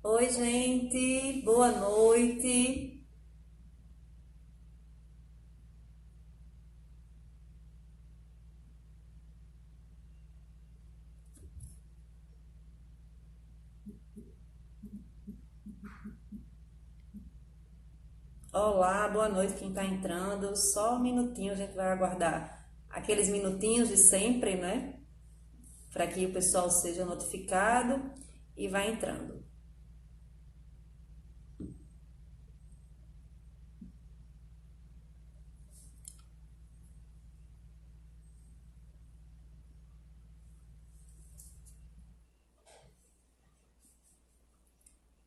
Oi, gente, boa noite. Olá, boa noite quem está entrando. Só um minutinho, a gente vai aguardar aqueles minutinhos de sempre, né? Para que o pessoal seja notificado e vai entrando.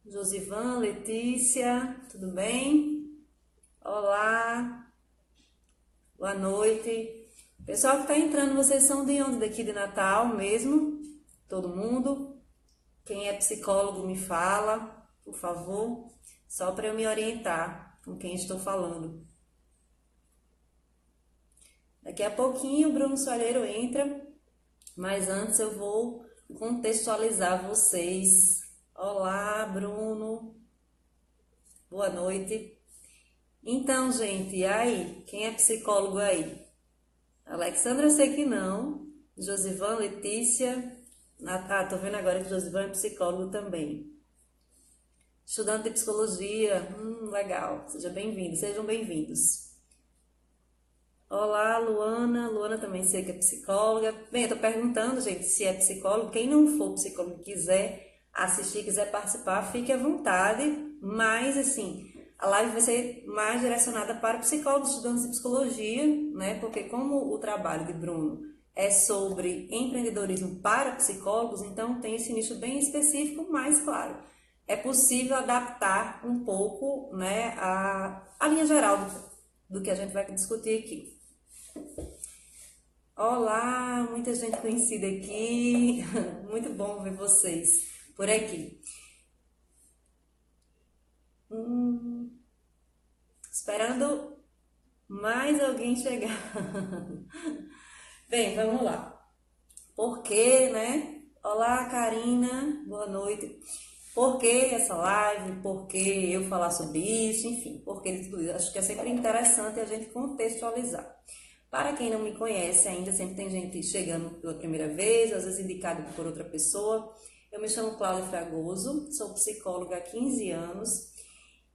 Josivan, Letícia, tudo bem? Olá, boa noite. Pessoal que está entrando, vocês são de onde? Daqui de Natal mesmo? Todo mundo? Quem é psicólogo me fala, por favor, só para eu me orientar com quem estou falando. Daqui a pouquinho o Bruno Soalheiro entra, mas antes eu vou contextualizar vocês. Olá, Bruno, boa noite. Então, gente, e aí? Quem é psicólogo aí? Alexandra, eu sei que não. Josivan, Letícia. Tô vendo agora que Josivan é psicólogo também. Estudante de psicologia, legal. Seja bem-vindo, sejam bem-vindos. Olá, Luana. Luana também sei que é psicóloga. Bem, eu tô perguntando, gente, se é psicólogo. Quem não for psicólogo e quiser assistir, quiser participar, fique à vontade. Mas, assim, a live vai ser mais direcionada para psicólogos, estudantes de psicologia, né? Porque como o trabalho de Bruno é sobre empreendedorismo para psicólogos, então tem esse nicho bem específico, mas, claro, é possível adaptar um pouco, né, a linha geral do que a gente vai discutir aqui. Olá, muita gente conhecida aqui. Muito bom ver vocês por aqui. Esperando mais alguém chegar. Bem, vamos lá. Por quê, né? Olá, Karina. Boa noite. Por que essa live? Por que eu falar sobre isso? Enfim, por que tudo isso? Acho que é sempre interessante a gente contextualizar. Para quem não me conhece ainda, sempre tem gente chegando pela primeira vez, às vezes indicado por outra pessoa. Eu me chamo Cláudia Fragoso, sou psicóloga há 15 anos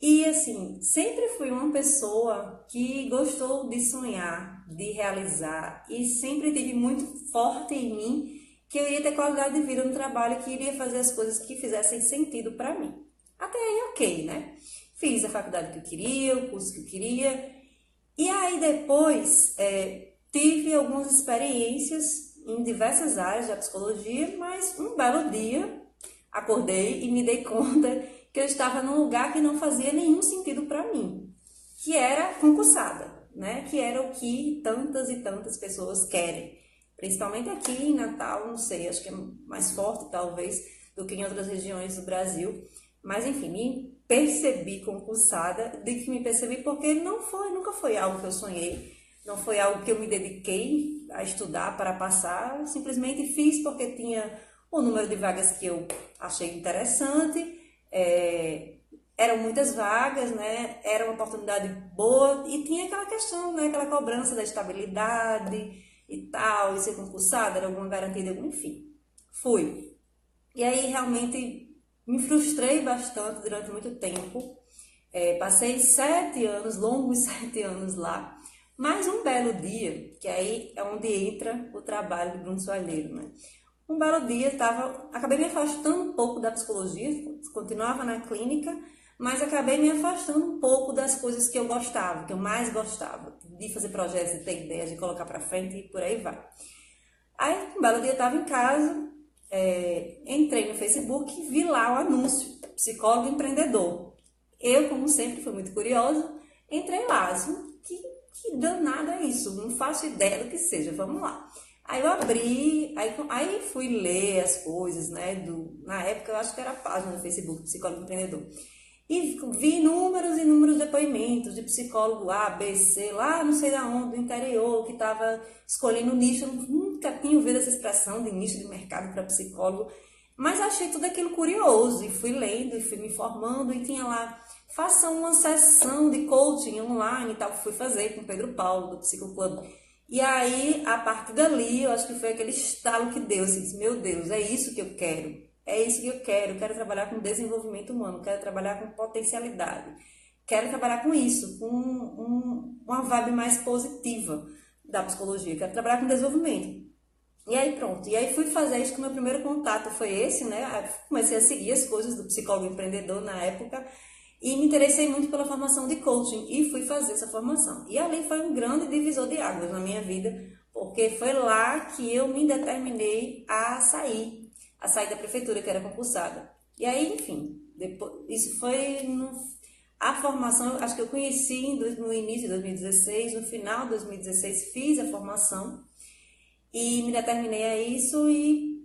e, assim, sempre fui uma pessoa que gostou de sonhar, de realizar e sempre tive muito forte em mim que eu iria ter qualidade de vida no trabalho, que iria fazer as coisas que fizessem sentido para mim. Até aí, ok, né? Fiz a faculdade que eu queria, o curso que eu queria, e aí depois tive algumas experiências em diversas áreas da psicologia, mas um belo dia acordei e me dei conta que eu estava num lugar que não fazia nenhum sentido para mim, que era concursada, né? Que era o que tantas e tantas pessoas querem, principalmente aqui em Natal, não sei, acho que é mais forte talvez do que em outras regiões do Brasil, mas enfim, me percebi concursada, digo que me percebi porque nunca foi algo que eu sonhei, não foi algo que eu me dediquei a estudar para passar, simplesmente fiz porque tinha o número de vagas que eu achei interessante, eram muitas vagas, né? Era uma oportunidade boa e tinha aquela questão, né? Aquela cobrança da estabilidade e tal, e ser concursada, era alguma garantia de algum, enfim. Fui. E aí realmente me frustrei bastante durante muito tempo. Passei 7 anos, longos 7 anos lá. Mas um belo dia, que aí é onde entra o trabalho do Bruno Soalheiro, né? Um belo dia, acabei me afastando um pouco da psicologia, continuava na clínica, mas acabei me afastando um pouco das coisas que eu gostava, que eu mais gostava, de fazer projetos, de ter ideias, de colocar para frente e por aí vai. Aí, um belo dia, estava em casa, entrei no Facebook e vi lá o anúncio, psicólogo empreendedor. Eu, como sempre, fui muito curiosa, entrei lá, assim, que danado é isso? Não faço ideia do que seja, vamos lá. Aí eu abri, aí fui ler as coisas, né? Na época eu acho que era a página do Facebook, Psicólogo Empreendedor. E vi inúmeros e inúmeros depoimentos de psicólogo A, B, C, lá não sei da onde, do interior, que estava escolhendo nicho. Eu nunca tinha ouvido essa expressão de nicho de mercado para psicólogo. Mas achei tudo aquilo curioso e fui lendo e fui me formando e tinha lá, faça uma sessão de coaching online e tal, fui fazer com o Pedro Paulo do Psicoclub. E aí, a partir dali, eu acho que foi aquele estalo que deu, assim, disse, meu Deus, é isso que eu quero, é isso que eu quero trabalhar com desenvolvimento humano, quero trabalhar com potencialidade, quero trabalhar com isso, com uma vibe mais positiva da psicologia, quero trabalhar com desenvolvimento. E aí pronto, e aí fui fazer isso, que o meu primeiro contato foi esse, né? Aí comecei a seguir as coisas do psicólogo empreendedor na época e me interessei muito pela formação de coaching e fui fazer essa formação. E ali foi um grande divisor de águas na minha vida, porque foi lá que eu me determinei a sair da prefeitura, que era concursada. E aí, enfim, depois, isso foi a formação, acho que eu conheci no início de 2016, no final de 2016 fiz a formação e me determinei a isso e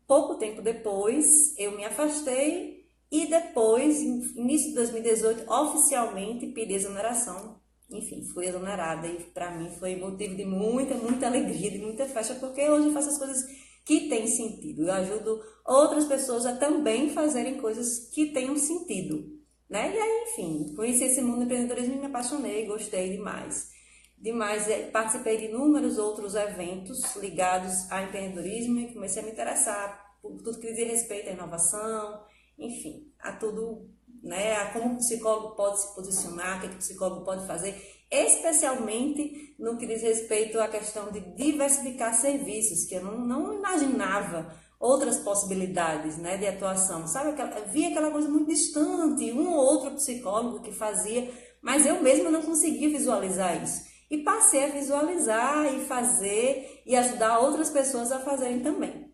pouco tempo depois eu me afastei e depois, início de 2018, oficialmente pedi exoneração. Enfim, fui exonerada e para mim foi motivo de muita alegria, de muita festa, porque hoje eu faço as coisas que têm sentido. Eu ajudo outras pessoas a também fazerem coisas que tenham sentido, né? E aí, enfim, conheci esse mundo do empreendedorismo e me apaixonei, gostei demais. Demais, participei de inúmeros outros eventos ligados ao empreendedorismo e comecei a me interessar por tudo que diz respeito à inovação, enfim, a tudo, né, a como o psicólogo pode se posicionar, o que o psicólogo pode fazer, especialmente no que diz respeito à questão de diversificar serviços, que eu não imaginava outras possibilidades, né, de atuação, sabe? Via aquela coisa muito distante, um ou outro psicólogo que fazia, mas eu mesma não conseguia visualizar isso. E passei a visualizar e fazer e ajudar outras pessoas a fazerem também.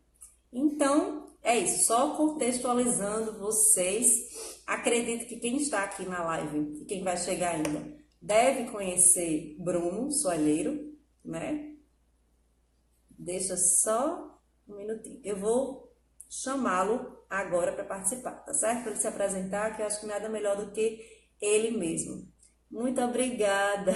Então, é isso. Só contextualizando vocês. Acredito que quem está aqui na live e quem vai chegar ainda deve conhecer Bruno Soalheiro, né? Deixa só um minutinho. Eu vou chamá-lo agora para participar, tá certo? Para ele se apresentar, que eu acho que nada melhor do que ele mesmo. Muito obrigada.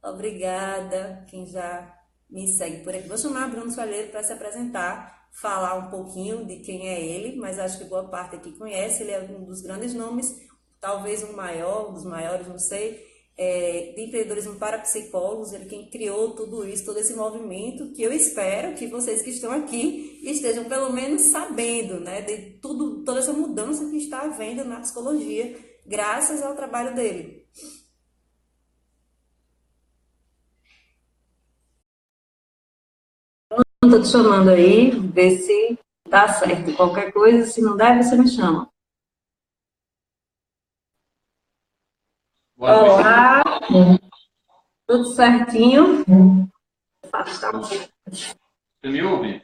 Obrigada, quem já me segue por aqui. Vou chamar Bruno Soalheiro para se apresentar, falar um pouquinho de quem é ele, mas acho que boa parte aqui conhece. Ele é um dos grandes nomes, talvez um maior, um dos maiores, não sei, de empreendedorismo para psicólogos. Ele quem criou tudo isso, todo esse movimento, que eu espero que vocês que estão aqui estejam pelo menos sabendo, né, de tudo, toda essa mudança que está havendo na psicologia, graças ao trabalho dele. Estou te chamando aí, ver se dá certo. Qualquer coisa, se não der, você me chama. Boa noite. Olá, tudo certinho? Afasta muito. Você me ouve?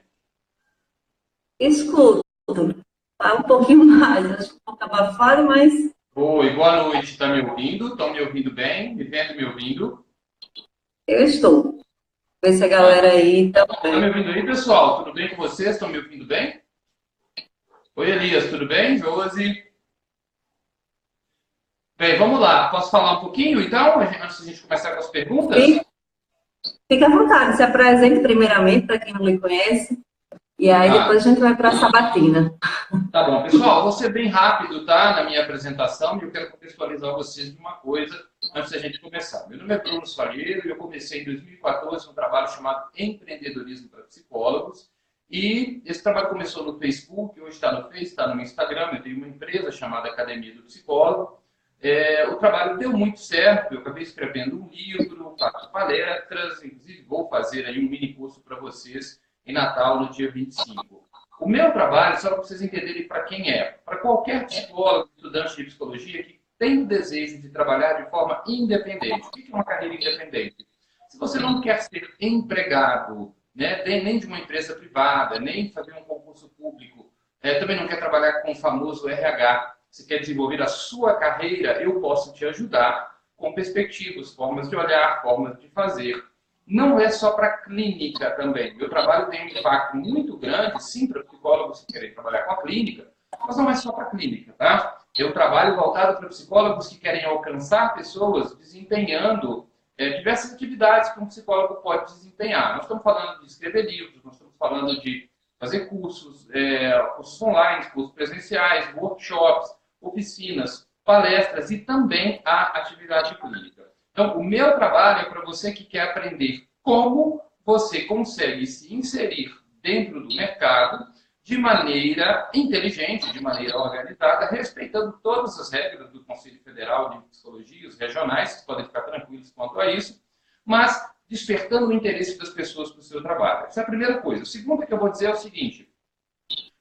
Escuto, fala um pouquinho mais, acho que não estava abafado, mas Oi, boa noite. Está me ouvindo? Estão me ouvindo bem? Me vendo me ouvindo? eu estou. Ver se a galera Tá. aí Tá me também. ouvindo aí, pessoal? Tudo bem com vocês? Estão me ouvindo bem? Oi, Elias, tudo bem? Josi? Bem, vamos lá. Posso falar um pouquinho, então, antes de a gente começar com as perguntas? Fique à vontade, se apresente primeiramente para quem não lhe conhece, e aí Tá. depois a gente vai para a sabatina. Tá bom, pessoal, vou ser bem rápido, tá? Na minha apresentação, e eu quero contextualizar vocês de uma coisa antes da gente começar. Meu nome é Bruno Soalheiro e eu comecei em 2014 um trabalho chamado Empreendedorismo para Psicólogos. E esse trabalho começou no Facebook, hoje está no Facebook, está no Instagram. Eu tenho uma empresa chamada Academia do Psicólogo. O trabalho deu muito certo, eu acabei escrevendo um livro, faço palestras, inclusive vou fazer aí um mini curso para vocês em Natal, no dia 25. O meu trabalho, só para vocês entenderem para quem é, para qualquer psicólogo, estudante de psicologia que tem o desejo de trabalhar de forma independente. O que é uma carreira independente? Se você não quer ser empregado, né, nem de uma empresa privada, nem fazer um concurso público, também não quer trabalhar com o famoso RH, se quer desenvolver a sua carreira, eu posso te ajudar com perspectivas, formas de olhar, formas de fazer. Não é só para clínica também. Meu trabalho tem um impacto muito grande, sim, para psicólogos que querem trabalhar com a clínica, mas não é só para clínica, tá? Eu trabalho voltado para psicólogos que querem alcançar pessoas desempenhando diversas atividades que um psicólogo pode desempenhar. Nós estamos falando de escrever livros, nós estamos falando de fazer cursos, cursos online, cursos presenciais, workshops, oficinas, palestras e também a atividade clínica. Então, o meu trabalho é para você que quer aprender como você consegue se inserir dentro do mercado de maneira inteligente, de maneira organizada, respeitando todas as regras do Conselho Federal de Psicologia, os regionais, vocês podem ficar tranquilos quanto a isso, mas despertando o interesse das pessoas para o seu trabalho. Essa é a primeira coisa. A segunda que eu vou dizer é o seguinte: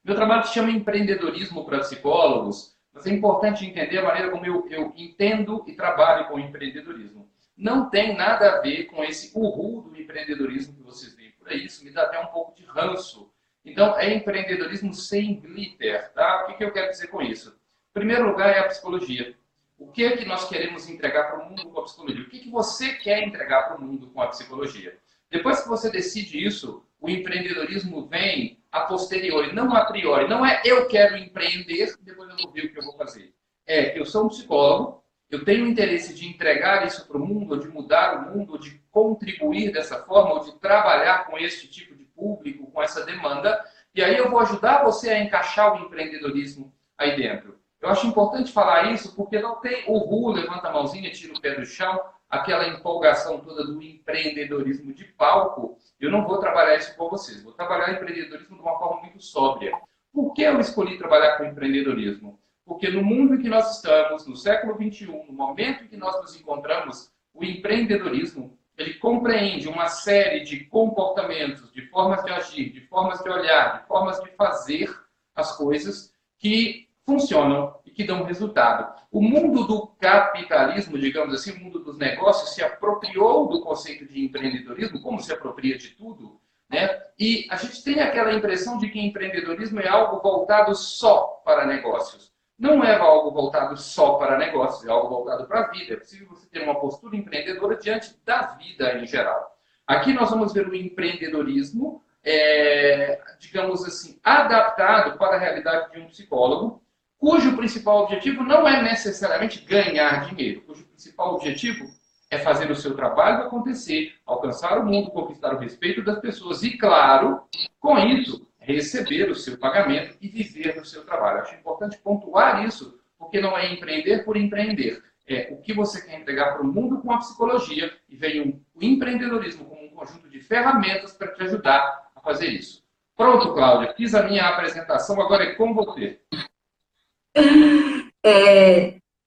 meu trabalho se chama empreendedorismo para psicólogos, mas é importante entender a maneira como eu entendo e trabalho com o empreendedorismo. Não tem nada a ver com esse uhul do empreendedorismo que vocês veem por aí, isso me dá até um pouco de ranço. Então, é empreendedorismo sem glitter, tá? O que eu quero dizer com isso? Em primeiro lugar, é a psicologia. O que é que nós queremos entregar para o mundo com a psicologia? O que você quer entregar para o mundo com a psicologia? Depois que você decide isso, o empreendedorismo vem a posteriori, não a priori. Não é eu quero empreender, depois eu vou ver o que eu vou fazer. É, eu sou um psicólogo, eu tenho interesse de entregar isso para o mundo, ou de mudar o mundo, ou de contribuir dessa forma, ou de trabalhar com este tipo de público, com essa demanda, e aí eu vou ajudar você a encaixar o empreendedorismo aí dentro. Eu acho importante falar isso porque não tem o levanta a mãozinha, tira o pé do chão, aquela empolgação toda do empreendedorismo de palco. Eu não vou trabalhar isso com vocês, vou trabalhar empreendedorismo de uma forma muito sóbria. Por que eu escolhi trabalhar com empreendedorismo? Porque no mundo em que nós estamos, no século XXI, no momento em que nós nos encontramos, o empreendedorismo ele compreende uma série de comportamentos, de formas de agir, de formas de olhar, de formas de fazer as coisas que funcionam e que dão resultado. O mundo do capitalismo, digamos assim, o mundo dos negócios, se apropriou do conceito de empreendedorismo, como se apropria de tudo, né? E a gente tem aquela impressão de que empreendedorismo é algo voltado só para negócios. Não é algo voltado só para negócios, é algo voltado para a vida. É possível você ter uma postura empreendedora diante da vida em geral. Aqui nós vamos ver o empreendedorismo, digamos assim, adaptado para a realidade de um psicólogo, cujo principal objetivo não é necessariamente ganhar dinheiro, cujo principal objetivo é fazer o seu trabalho acontecer, alcançar o mundo, conquistar o respeito das pessoas e, claro, com isso, receber o seu pagamento e viver do seu trabalho. Acho importante pontuar isso, porque não é empreender por empreender. É o que você quer entregar para o mundo com a psicologia e vem o empreendedorismo como um conjunto de ferramentas para te ajudar a fazer isso. Pronto, Cláudia, fiz a minha apresentação, agora é com você.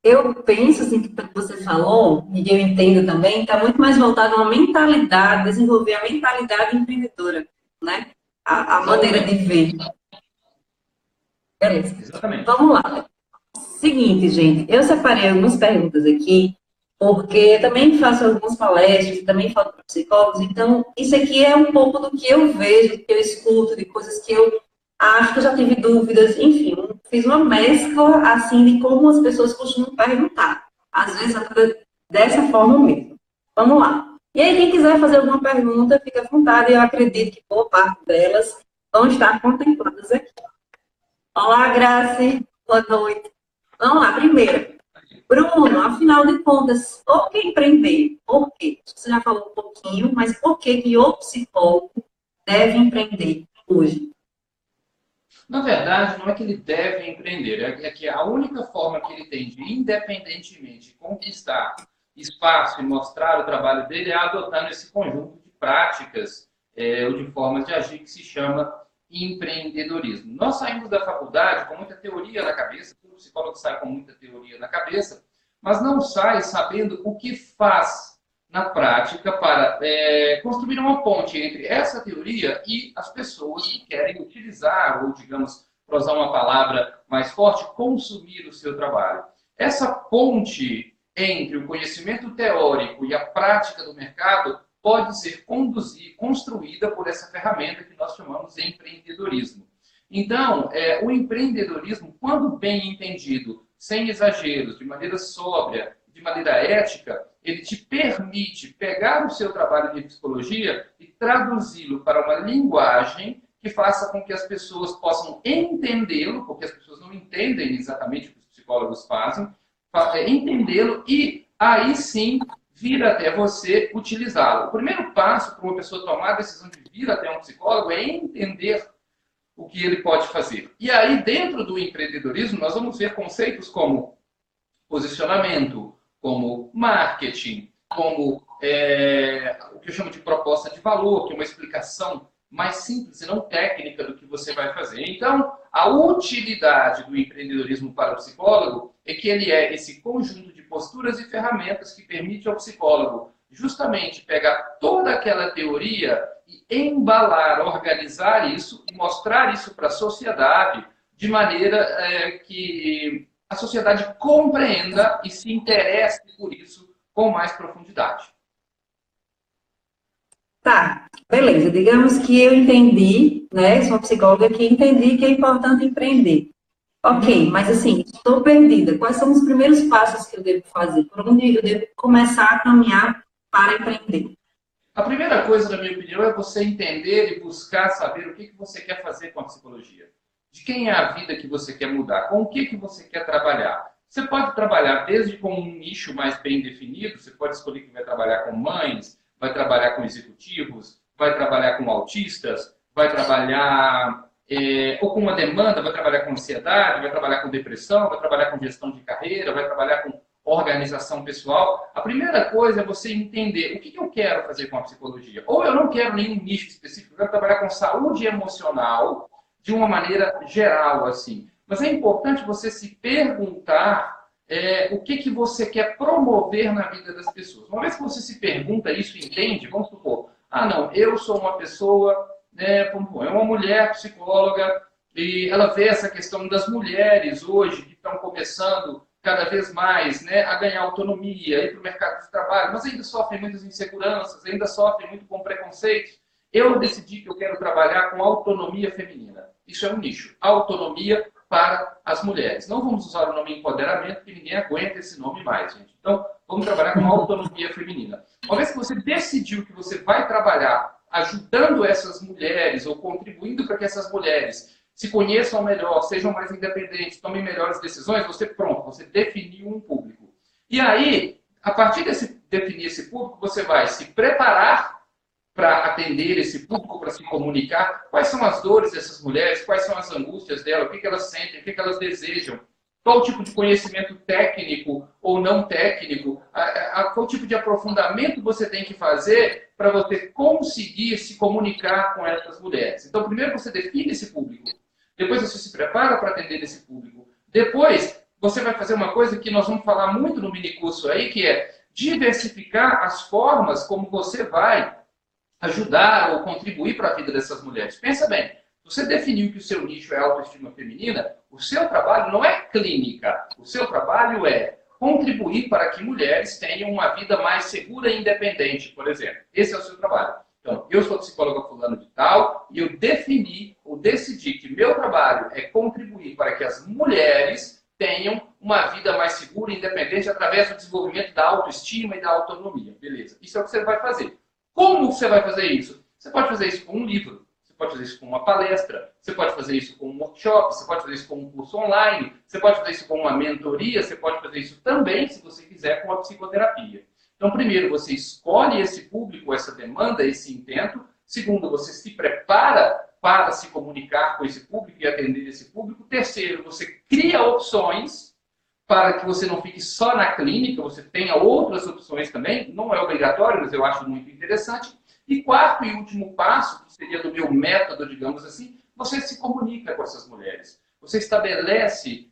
Eu penso, assim, que o que você falou, e eu entendo também, está muito mais voltado a uma mentalidade, desenvolver a mentalidade empreendedora, né? A maneira de ver. Beleza. Exatamente. Vamos lá. Seguinte, gente, eu separei algumas perguntas aqui, porque eu também faço algumas palestras, também falo para psicólogos, então isso aqui é um pouco do que eu vejo, do que eu escuto, de coisas que eu acho que eu já tive dúvidas, enfim, fiz uma mescla, assim, de como as pessoas costumam perguntar. Às vezes, até dessa forma mesmo. Vamos lá. E aí, quem quiser fazer alguma pergunta, fica à vontade, eu acredito que boa parte delas vão estar contempladas aqui. Olá, Grace, boa noite. Vamos lá, primeiro. Bruno, afinal de contas, por que empreender? Por quê? Você já falou um pouquinho, mas por que o psicólogo deve empreender hoje? Na verdade, não é que ele deve empreender, é que a única forma que ele tem de, independentemente, conquistar espaço e mostrar o trabalho dele é adotando esse conjunto de práticas ou de formas de agir que se chama empreendedorismo. Nós saímos da faculdade com muita teoria na cabeça, todo psicólogo sai com muita teoria na cabeça, mas não sai sabendo o que faz na prática para construir uma ponte entre essa teoria e as pessoas que querem utilizar, ou, digamos, para usar uma palavra mais forte, consumir o seu trabalho. Essa ponte entre o conhecimento teórico e a prática do mercado pode ser construída por essa ferramenta que nós chamamos de empreendedorismo. Então, o empreendedorismo, quando bem entendido, sem exageros, de maneira sóbria, de maneira ética, ele te permite pegar o seu trabalho de psicologia e traduzi-lo para uma linguagem que faça com que as pessoas possam entendê-lo, porque as pessoas não entendem exatamente o que os psicólogos fazem, entendê-lo e aí sim vir até você utilizá-lo. O primeiro passo para uma pessoa tomar a decisão de vir até um psicólogo é entender o que ele pode fazer. E aí, dentro do empreendedorismo, nós vamos ver conceitos como posicionamento, como marketing, como o que eu chamo de proposta de valor, que é uma explicação mais simples e não técnica do que você vai fazer. Então, a utilidade do empreendedorismo para o psicólogo é que ele é esse conjunto de posturas e ferramentas que permite ao psicólogo justamente pegar toda aquela teoria e embalar, organizar isso e mostrar isso para a sociedade de maneira que a sociedade compreenda e se interesse por isso com mais profundidade. Tá, beleza. Digamos que eu entendi, né? Sou uma psicóloga que entendi que é importante empreender. Ok, mas assim, estou perdida. Quais são os primeiros passos que eu devo fazer? Por onde eu devo começar a caminhar para empreender? A primeira coisa, na minha opinião, é você entender e buscar saber o que você quer fazer com a psicologia. De quem é a vida que você quer mudar? Com o que você quer trabalhar? Você pode trabalhar desde com um nicho mais bem definido, você pode escolher que vai trabalhar com mães, vai trabalhar com executivos, vai trabalhar com autistas, vai trabalhar ou com uma demanda, vai trabalhar com ansiedade, vai trabalhar com depressão, vai trabalhar com gestão de carreira, vai trabalhar com organização pessoal. A primeira coisa é você entender o que eu quero fazer com a psicologia. Ou eu não quero nenhum nicho específico, eu quero trabalhar com saúde emocional de uma maneira geral, assim. Mas é importante você se perguntar o que você quer promover na vida das pessoas. Uma vez que você se pergunta isso e entende, vamos supor, não, eu sou uma pessoa, é uma mulher psicóloga, e ela vê essa questão das mulheres hoje, que estão começando cada vez mais a ganhar autonomia, ir para o mercado de trabalho, mas ainda sofrem muitas inseguranças, ainda sofrem muito com preconceitos. Eu decidi que eu quero trabalhar com autonomia feminina. Isso é um nicho. Autonomia para as mulheres. Não vamos usar o nome empoderamento, porque ninguém aguenta esse nome mais, gente. Então, vamos trabalhar com autonomia feminina. Uma vez que você decidiu que você vai trabalhar ajudando essas mulheres ou contribuindo para que essas mulheres se conheçam melhor, sejam mais independentes, tomem melhores decisões, você definiu um público. E aí, a partir de definir esse público, você vai se preparar para atender esse público, para se comunicar, quais são as dores dessas mulheres, quais são as angústias delas, o que elas sentem, o que elas desejam, qual tipo de conhecimento técnico ou não técnico, qual tipo de aprofundamento você tem que fazer para você conseguir se comunicar com essas mulheres. Então, primeiro você define esse público, depois você se prepara para atender esse público, depois você vai fazer uma coisa que nós vamos falar muito no minicurso aí, que é diversificar as formas como você vai ajudar ou contribuir para a vida dessas mulheres. Pensa bem, você definiu que o seu nicho é autoestima feminina, o seu trabalho não é clínica, o seu trabalho é contribuir para que mulheres tenham uma vida mais segura e independente, por exemplo. Esse é o seu trabalho. Então, eu sou psicóloga fulano de tal e eu defini ou decidi que meu trabalho é contribuir para que as mulheres tenham uma vida mais segura e independente através do desenvolvimento da autoestima e da autonomia. Beleza, isso é o que você vai fazer. Como você vai fazer isso? Você pode fazer isso com um livro, você pode fazer isso com uma palestra, você pode fazer isso com um workshop, você pode fazer isso com um curso online, você pode fazer isso com uma mentoria, você pode fazer isso também, se você quiser, com a psicoterapia. Então, primeiro, você escolhe esse público, essa demanda, esse intento. Segundo, você se prepara para se comunicar com esse público e atender esse público. Terceiro, você cria opções para que você não fique só na clínica, você tenha outras opções também, não é obrigatório, mas eu acho muito interessante. E quarto e último passo, que seria do meu método, digamos assim, você se comunica com essas mulheres. Você estabelece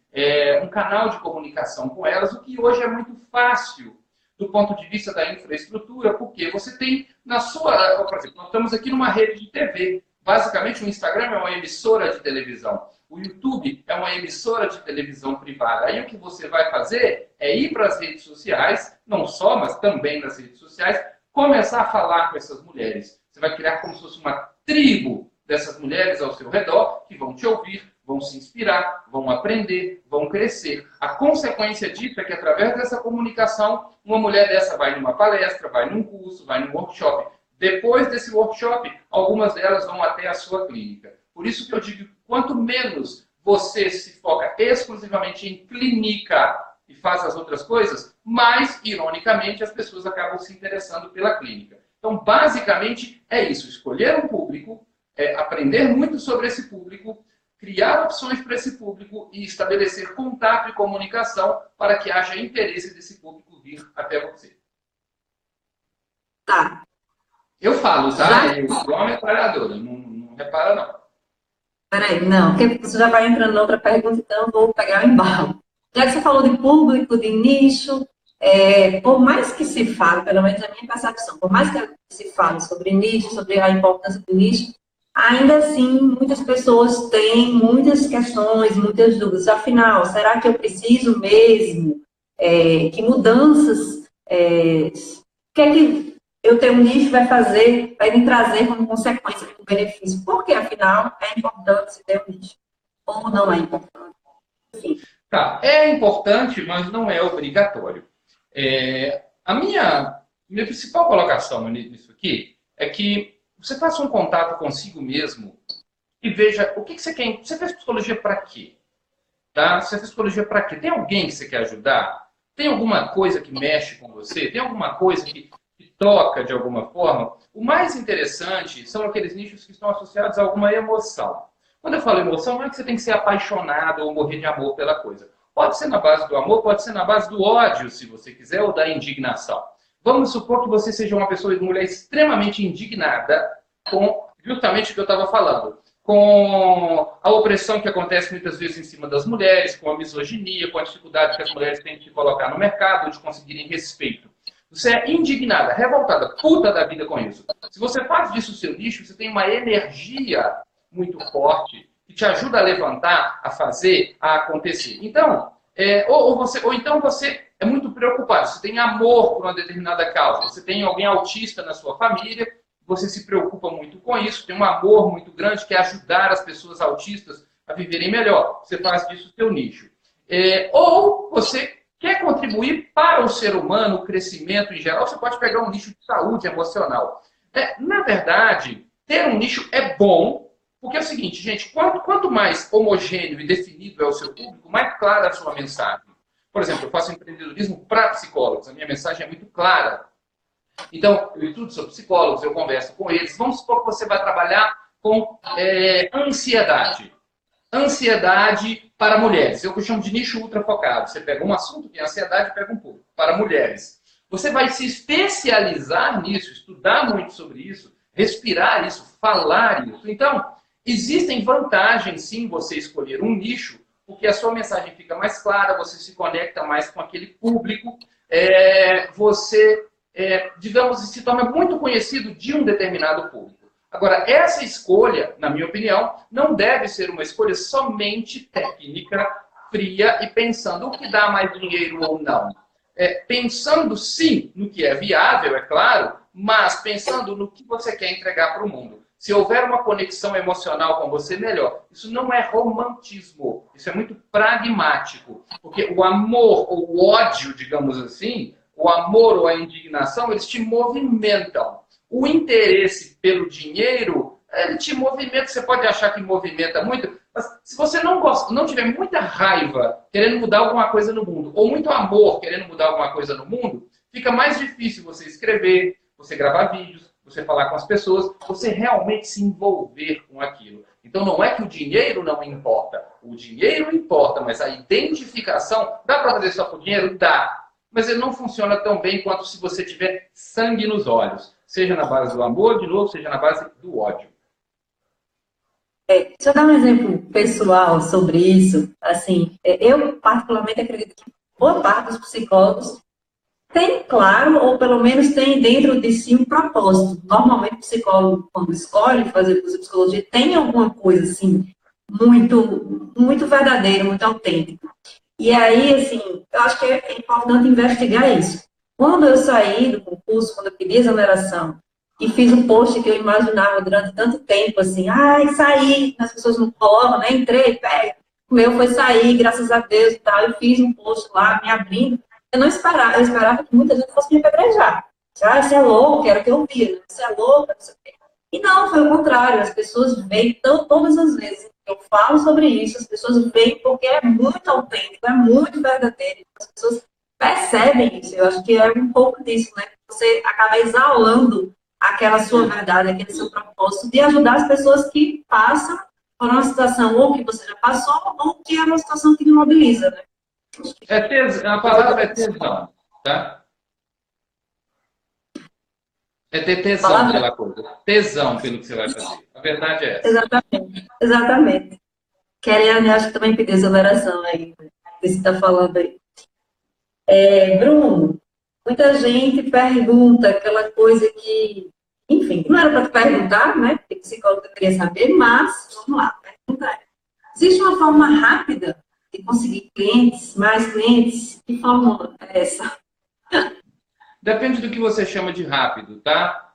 um canal de comunicação com elas, o que hoje é muito fácil do ponto de vista da infraestrutura, porque você tem na sua... Por exemplo, nós estamos aqui numa rede de TV. Basicamente, o Instagram é uma emissora de televisão. O YouTube é uma emissora de televisão privada. Aí o que você vai fazer é ir para as redes sociais, não só, mas também nas redes sociais, começar a falar com essas mulheres. Você vai criar como se fosse uma tribo dessas mulheres ao seu redor que vão te ouvir, vão se inspirar, vão aprender, vão crescer. A consequência disso é que, através dessa comunicação, uma mulher dessa vai numa palestra, vai num curso, vai num workshop. Depois desse workshop, algumas delas vão até a sua clínica. Por isso que eu digo, quanto menos você se foca exclusivamente em clínica e faz as outras coisas, mais, ironicamente, as pessoas acabam se interessando pela clínica. Então, basicamente, é isso. Escolher um público, é aprender muito sobre esse público, criar opções para esse público e estabelecer contato e comunicação para que haja interesse desse público vir até você. Tá. Eu falo, tá? Já, Eu sou uma metralhadora, não repara não. peraí, não, porque você já vai entrando na outra pergunta, então eu vou pegar o embalo. Já que você falou de público, de nicho, por mais que se fale, pelo menos a minha percepção, por mais que se fale sobre nicho, sobre a importância do nicho, ainda assim, muitas pessoas têm muitas questões, muitas dúvidas. Afinal, será que eu preciso mesmo? Que mudanças? O que é que eu ter um nicho vai fazer, vai me trazer como consequência, como benefício? Porque, afinal, é importante se ter um nicho. Ou não é importante? Enfim. Tá, é importante, mas não é obrigatório. A minha principal colocação nisso aqui é que você faça um contato consigo mesmo e veja o que você quer. Você fez psicologia para quê? Tá? Você fez psicologia para quê? Tem alguém que você quer ajudar? Tem alguma coisa que mexe com você? Tem alguma coisa que toca de alguma forma? O mais interessante são aqueles nichos que estão associados a alguma emoção. Quando eu falo emoção, não é que você tem que ser apaixonado ou morrer de amor pela coisa. Pode ser na base do amor, pode ser na base do ódio, se você quiser, ou da indignação. Vamos supor que você seja uma pessoa, uma mulher extremamente indignada com justamente o que eu estava falando. Com a opressão que acontece muitas vezes em cima das mulheres, com a misoginia, com a dificuldade que as mulheres têm de se colocar no mercado, de conseguirem respeito. Você é indignada, revoltada, puta da vida com isso. Se você faz disso o seu nicho, você tem uma energia muito forte que te ajuda a levantar, a fazer, a acontecer. Então, ou então você é muito preocupado, você tem amor por uma determinada causa, você tem alguém autista na sua família, você se preocupa muito com isso, tem um amor muito grande que é ajudar as pessoas autistas a viverem melhor. Você faz disso o seu nicho. Ou você quer contribuir para o ser humano, o crescimento em geral, você pode pegar um nicho de saúde emocional. Na verdade, ter um nicho é bom, porque é o seguinte, gente, quanto mais homogêneo e definido é o seu público, mais clara a sua mensagem. Por exemplo, eu faço empreendedorismo para psicólogos, a minha mensagem é muito clara. Então, eu estudo sobre psicólogos, eu converso com eles. Vamos supor que você vai trabalhar com ansiedade. Ansiedade para mulheres. Eu chamo de nicho ultra focado. Você pega um assunto que é ansiedade e pega um pouco. Para mulheres. Você vai se especializar nisso, estudar muito sobre isso, respirar isso, falar isso. Então, existem vantagens, sim, você escolher um nicho, porque a sua mensagem fica mais clara, você se conecta mais com aquele público, você, digamos, se torna muito conhecido de um determinado público. Agora, essa escolha, na minha opinião, não deve ser uma escolha somente técnica, fria e pensando o que dá mais dinheiro ou não. Pensando, sim, no que é viável, é claro, mas pensando no que você quer entregar para o mundo. Se houver uma conexão emocional com você, melhor. Isso não é romantismo, isso é muito pragmático. Porque o amor ou o ódio, digamos assim, o amor ou a indignação, eles te movimentam. O interesse pelo dinheiro, ele te movimenta. Você pode achar que movimenta muito, mas se você não tiver muita raiva querendo mudar alguma coisa no mundo, ou muito amor querendo mudar alguma coisa no mundo, fica mais difícil você escrever, você gravar vídeos, você falar com as pessoas, você realmente se envolver com aquilo. Então não é que o dinheiro não importa. O dinheiro importa, mas a identificação, dá para fazer só por dinheiro? Dá. Mas ele não funciona tão bem quanto se você tiver sangue nos olhos. Seja na base do amor, de novo, seja na base do ódio. Deixa eu dar um exemplo pessoal sobre isso. Assim, eu particularmente acredito que boa parte dos psicólogos tem, claro, ou pelo menos tem dentro de si um propósito. Normalmente o psicólogo, quando escolhe fazer curso de psicologia, tem alguma coisa assim, muito, muito verdadeira, muito autêntica. E aí, assim, eu acho que é importante investigar isso. Quando eu saí do concurso, quando eu pedi exoneração, e fiz um post que eu imaginava durante tanto tempo, assim, saí, as pessoas não colocam, né? Entrei, pega. O meu foi sair, graças a Deus e tal. Eu fiz um post lá, me abrindo. Eu não esperava, eu esperava que muita gente fosse me apedrejar. Você é louco, era o que eu via, né? Você é louco, não sei o quê. E não, foi o contrário. As pessoas veem, então, todas as vezes que eu falo sobre isso, as pessoas veem porque é muito autêntico, é muito verdadeiro. As pessoas percebem isso. Eu acho que é um pouco disso, né? Você acaba exalando aquela sua verdade, aquele seu propósito de ajudar as pessoas que passam por uma situação ou que você já passou ou que é uma situação que me mobiliza, né? A palavra é tesão, tá? É ter tesão pela coisa. Tesão pelo que você vai fazer. A verdade é essa. Exatamente, exatamente. Querendo, acho que também pedir aceleração aí, né? Desse que está falando aí. Bruno, muita gente pergunta aquela coisa que, enfim, não era para te perguntar, né? Porque psicólogo queria saber, mas vamos lá, pergunta é. Existe uma forma rápida de conseguir clientes, mais clientes? Que forma é essa? Depende do que você chama de rápido, tá?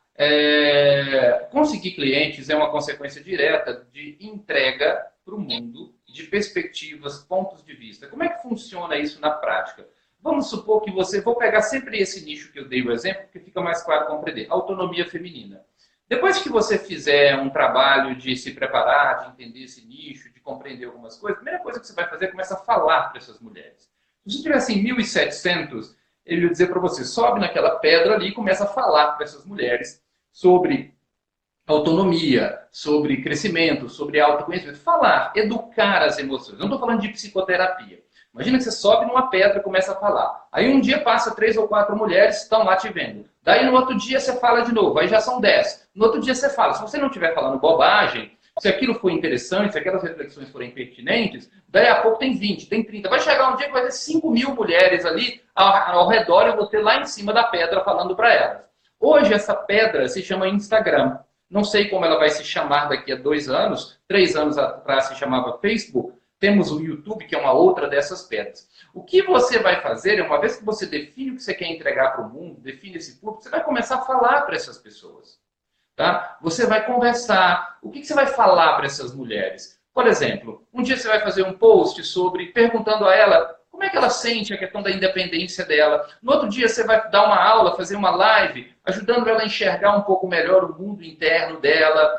Conseguir clientes é uma consequência direta de entrega para o mundo, de perspectivas, pontos de vista. Como é que funciona isso na prática? Vamos supor que vou pegar sempre esse nicho que eu dei o exemplo, porque fica mais claro compreender. Autonomia feminina. Depois que você fizer um trabalho de se preparar, de entender esse nicho, de compreender algumas coisas, a primeira coisa que você vai fazer é começar a falar para essas mulheres. Se você tivesse em 1700, ele ia dizer para você, sobe naquela pedra ali e começa a falar para essas mulheres sobre autonomia, sobre crescimento, sobre autoconhecimento. Falar, educar as emoções. Não estou falando de psicoterapia. Imagina que você sobe numa pedra e começa a falar. Aí um dia passa 3 ou 4 mulheres, estão lá te vendo. Daí no outro dia você fala de novo, aí já são 10. No outro dia você fala. Se você não estiver falando bobagem, se aquilo for interessante, se aquelas reflexões forem pertinentes, daí a pouco tem 20, tem 30. Vai chegar um dia que vai ter 5.000 mulheres ali ao redor e você lá em cima da pedra falando para elas. Hoje essa pedra se chama Instagram. Não sei como ela vai se chamar daqui a 2 anos. 3 anos atrás se chamava Facebook. Temos o YouTube, que é uma outra dessas pedras. O que você vai fazer é, uma vez que você define o que você quer entregar para o mundo, define esse público, você vai começar a falar para essas pessoas. Tá? Você vai conversar. O que você vai falar para essas mulheres? Por exemplo, um dia você vai fazer um post perguntando a ela como é que ela sente a questão da independência dela. No outro dia você vai dar uma aula, fazer uma live, ajudando ela a enxergar um pouco melhor o mundo interno dela,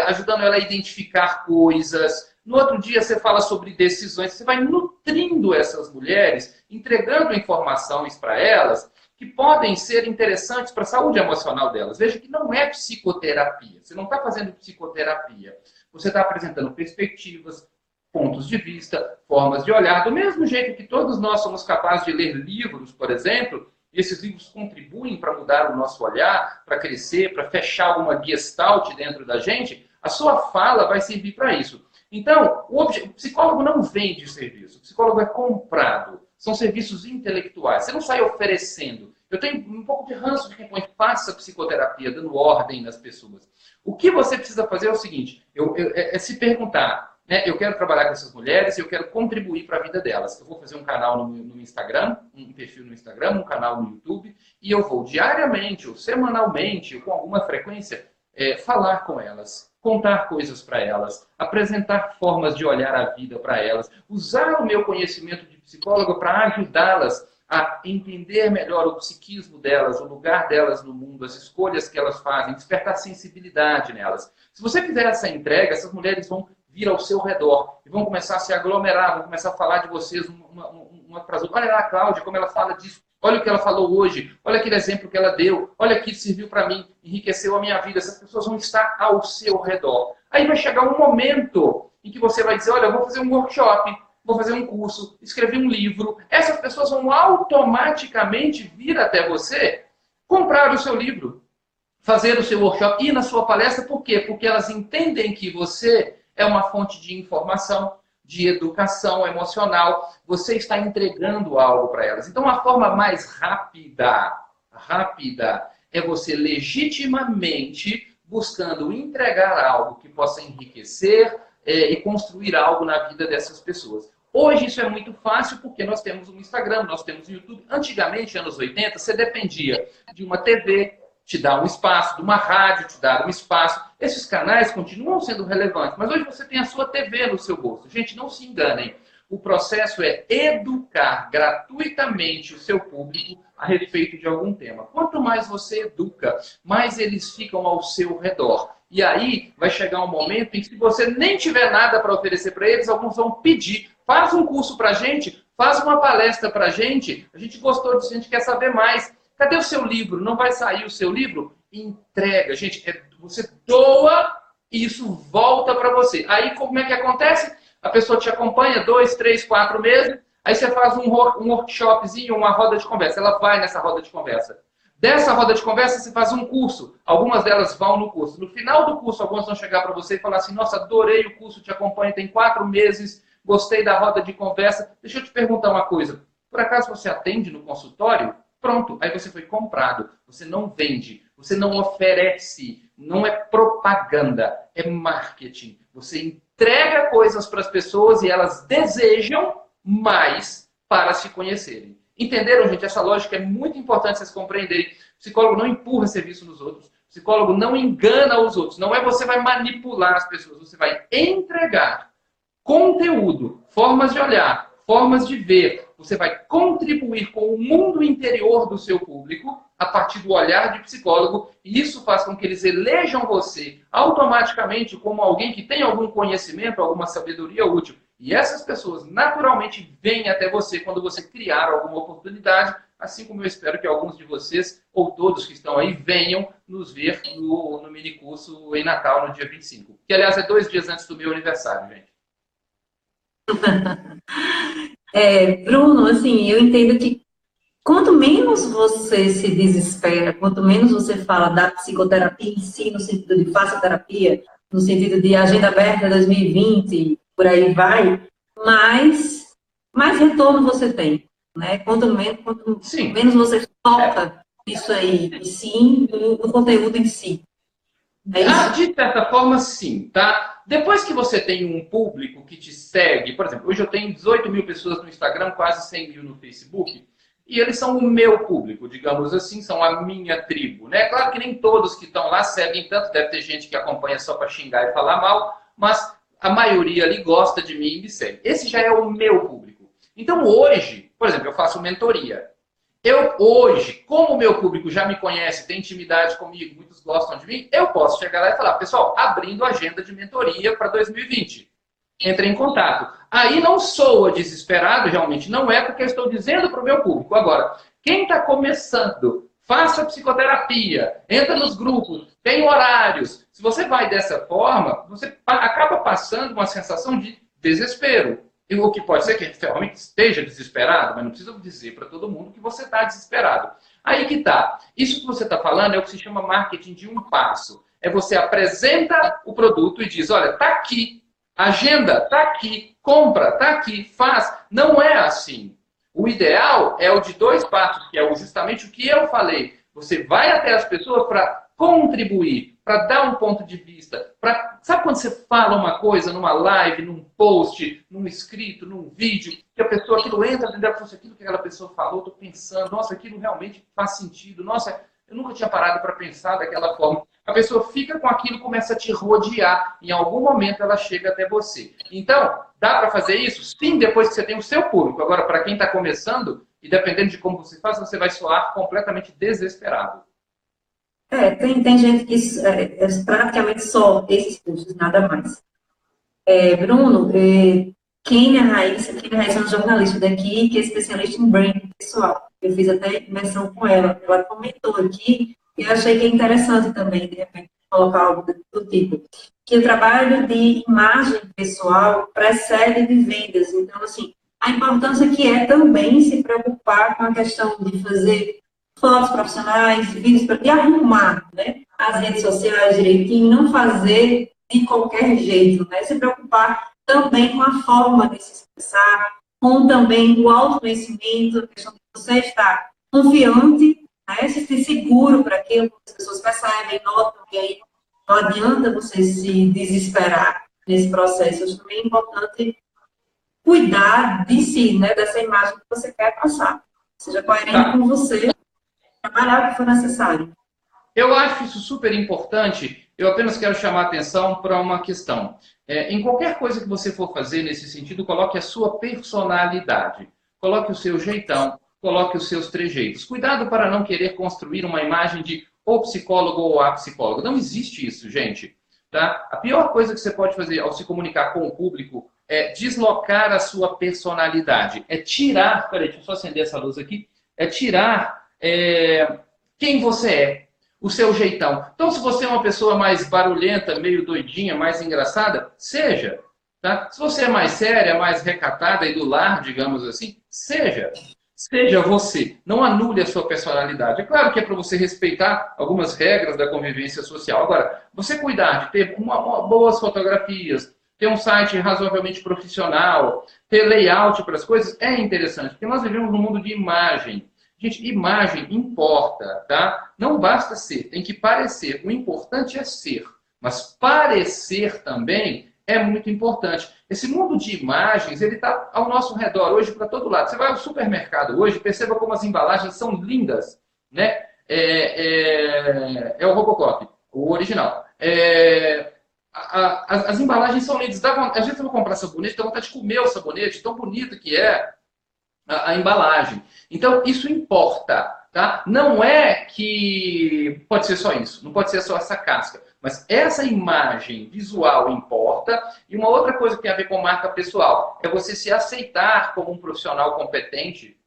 ajudando ela a identificar coisas. No outro dia você fala sobre decisões. Você vai nutrindo essas mulheres, entregando informações para elas que podem ser interessantes para a saúde emocional delas. Veja que não é psicoterapia. Você não está fazendo psicoterapia. Você está apresentando perspectivas, pontos de vista, formas de olhar. Do mesmo jeito que todos nós somos capazes de ler livros, por exemplo, e esses livros contribuem para mudar o nosso olhar, para crescer, para fechar alguma gestalt dentro da gente, a sua fala vai servir para isso. Então, o psicólogo não vende serviço. O psicólogo é comprado. São serviços intelectuais. Você não sai oferecendo. Eu tenho um pouco de ranço de quem põe faça psicoterapia, dando ordem nas pessoas. O que você precisa fazer é o seguinte, é se perguntar, né? Eu quero trabalhar com essas mulheres e eu quero contribuir para a vida delas. Eu vou fazer um canal no Instagram, um perfil no Instagram, um canal no YouTube, e eu vou diariamente ou semanalmente, ou com alguma frequência, falar com elas, contar coisas para elas, apresentar formas de olhar a vida para elas, usar o meu conhecimento de psicólogo para ajudá-las a entender melhor o psiquismo delas, o lugar delas no mundo, as escolhas que elas fazem, despertar sensibilidade nelas. Se você fizer essa entrega, essas mulheres vão vir ao seu redor e vão começar a se aglomerar, vão começar a falar de vocês uma para as outras. Olha lá a Cláudia, como ela fala disso. Olha o que ela falou hoje. Olha aquele exemplo que ela deu. Olha aqui, serviu para mim, enriqueceu a minha vida. Essas pessoas vão estar ao seu redor. Aí vai chegar um momento em que você vai dizer, olha, eu vou fazer um workshop, vou fazer um curso, escrever um livro. Essas pessoas vão automaticamente vir até você, comprar o seu livro, fazer o seu workshop, ir na sua palestra. Por quê? Porque elas entendem que você é uma fonte de informação, de educação emocional. Você está entregando algo para elas. Então, a forma mais rápida é você legitimamente buscando entregar algo que possa enriquecer e construir algo na vida dessas pessoas. Hoje isso é muito fácil porque nós temos um Instagram, nós temos um YouTube. Antigamente, anos 80, você dependia de uma TV, te dar um espaço, de uma rádio, te dar um espaço. Esses canais continuam sendo relevantes, mas hoje você tem a sua TV no seu bolso. Gente, não se enganem. O processo é educar gratuitamente o seu público a respeito de algum tema. Quanto mais você educa, mais eles ficam ao seu redor. E aí vai chegar um momento em que, se você nem tiver nada para oferecer para eles, alguns vão pedir. Faz um curso para a gente, faz uma palestra para a gente gostou disso, a gente quer saber mais. Cadê o seu livro? Não vai sair o seu livro? entrega. Gente, você doa e isso volta para você. Aí como é que acontece? A pessoa te acompanha 2, 3, 4 meses, aí você faz um workshopzinho, uma roda de conversa. Ela vai nessa roda de conversa. Dessa roda de conversa, você faz um curso. Algumas delas vão no curso. No final do curso, algumas vão chegar para você e falar assim, nossa, adorei o curso, te acompanho, tem 4 meses, gostei da roda de conversa. Deixa eu te perguntar uma coisa. Por acaso você atende no consultório? Pronto, aí você foi comprado. Você não vende, você não oferece, não é propaganda, é marketing. Você entrega coisas para as pessoas e elas desejam mais para se conhecerem. Entenderam, gente? Essa lógica é muito importante vocês compreenderem. O psicólogo não empurra serviço nos outros. O psicólogo não engana os outros. Não é você vai manipular as pessoas. Você vai entregar conteúdo, formas de olhar, formas de ver. Você vai contribuir com o mundo interior do seu público a partir do olhar de psicólogo. E isso faz com que eles elejam você automaticamente como alguém que tem algum conhecimento, alguma sabedoria útil. E essas pessoas naturalmente vêm até você quando você criar alguma oportunidade, assim como eu espero que alguns de vocês, ou todos que estão aí, venham nos ver no minicurso em Natal, no dia 25. Que, aliás, é 2 dias antes do meu aniversário, gente. Bruno, assim, eu entendo que quanto menos você se desespera, quanto menos você fala da psicoterapia em si, no sentido de faça terapia, no sentido de agenda aberta 2020, por aí vai, mais retorno você tem, né? Quanto menos você foca nisso aí, e sim no conteúdo em si. De certa forma, sim, tá? Depois que você tem um público que te segue, por exemplo, hoje eu tenho 18 mil pessoas no Instagram, quase 100 mil no Facebook, e eles são o meu público, digamos assim, são a minha tribo, né? Claro que nem todos que estão lá seguem tanto, deve ter gente que acompanha só para xingar e falar mal, mas a maioria ali gosta de mim e me segue. Esse já é o meu público. Então hoje, por exemplo, eu faço mentoria. Eu hoje, como o meu público já me conhece, tem intimidade comigo, muitos gostam de mim, eu posso chegar lá e falar, pessoal, abrindo agenda de mentoria para 2020. Entre em contato. Aí não soa desesperado, realmente não é, porque eu estou dizendo para o meu público. Agora, quem está começando, faça psicoterapia, entra nos grupos, tem horários. Se você vai dessa forma, você acaba passando uma sensação de desespero. E o que pode ser que realmente esteja desesperado, mas não precisa dizer para todo mundo que você está desesperado. Aí que tá. Isso que você está falando é o que se chama marketing de um passo. É você apresenta o produto e diz, olha, tá aqui. Agenda, tá aqui. Compra, tá aqui. Faz. Não é assim. O ideal é o de 2 passos, que é justamente o que eu falei. Você vai até as pessoas para contribuir, para dar um ponto de vista. Sabe quando você fala uma coisa numa live, num post, num escrito, num vídeo, que a pessoa, aquilo entra dentro dela, aquilo que aquela pessoa falou, estou pensando, nossa, aquilo realmente faz sentido, nossa, eu nunca tinha parado para pensar daquela forma. A pessoa fica com aquilo, começa a te rodear. Em algum momento ela chega até você. Então, dá para fazer isso? Sim, depois que você tem o seu público. Agora, para quem está começando, e dependendo de como você faz, você vai soar completamente desesperado. Tem gente que praticamente só esses cursos, nada mais. Bruno, Kênia Raíssa é uma jornalista daqui, que é especialista em branding pessoal. Eu fiz até imersão com ela. Ela comentou aqui, e eu achei que é interessante também, de repente, colocar algo do tipo, que o trabalho de imagem pessoal precede de vendas. Então, assim, a importância que é também se preocupar com a questão de fazer fotos profissionais, vídeos, de arrumar, né, as redes sociais direitinho, não fazer de qualquer jeito, né, se preocupar também com a forma de se expressar, com também o autoconhecimento, a questão de você estar confiante, né, se sentir seguro para aquilo que as pessoas percebem, notam, e aí não adianta você se desesperar nesse processo. Acho também importante cuidar de si, né, dessa imagem que você quer passar. Seja coerente com você, trabalhar o que for necessário. Eu acho isso super importante. Eu apenas quero chamar a atenção para uma questão. Em qualquer coisa que você for fazer nesse sentido, coloque a sua personalidade. Coloque o seu jeitão, coloque os seus trejeitos. Cuidado para não querer construir uma imagem de ou psicólogo ou a psicólogo. Não existe isso, gente. Tá? A pior coisa que você pode fazer ao se comunicar com o público é deslocar a sua personalidade. É tirar... Peraí, deixa eu só acender essa luz aqui. É tirar quem você é. o seu jeitão. Então, se você é uma pessoa mais barulhenta, meio doidinha, mais engraçada, seja. Tá? Se você é mais séria, mais recatada e do lar, digamos assim, seja. Seja você. Não anule a sua personalidade. É claro que é para você respeitar algumas regras da convivência social. Agora, você cuidar de ter boas fotografias, ter um site razoavelmente profissional, ter layout para as coisas, é interessante. Porque nós vivemos num mundo de imagem. Gente, imagem importa, tá? Não basta ser, tem que parecer. O importante é ser. Mas parecer também é muito importante. Esse mundo de imagens, ele está ao nosso redor hoje para todo lado. Você vai ao supermercado hoje, perceba como as embalagens são lindas, né? É o Robocop, o original. As embalagens são lindas. Às vezes eu vou comprar sabonete, dá vontade de comer o sabonete, tão bonito que é a embalagem. Então, isso importa, tá? Não é que pode ser só isso, não pode ser só essa casca, mas essa imagem visual importa. E uma outra coisa que tem a ver com marca pessoal é você se aceitar como um profissional competente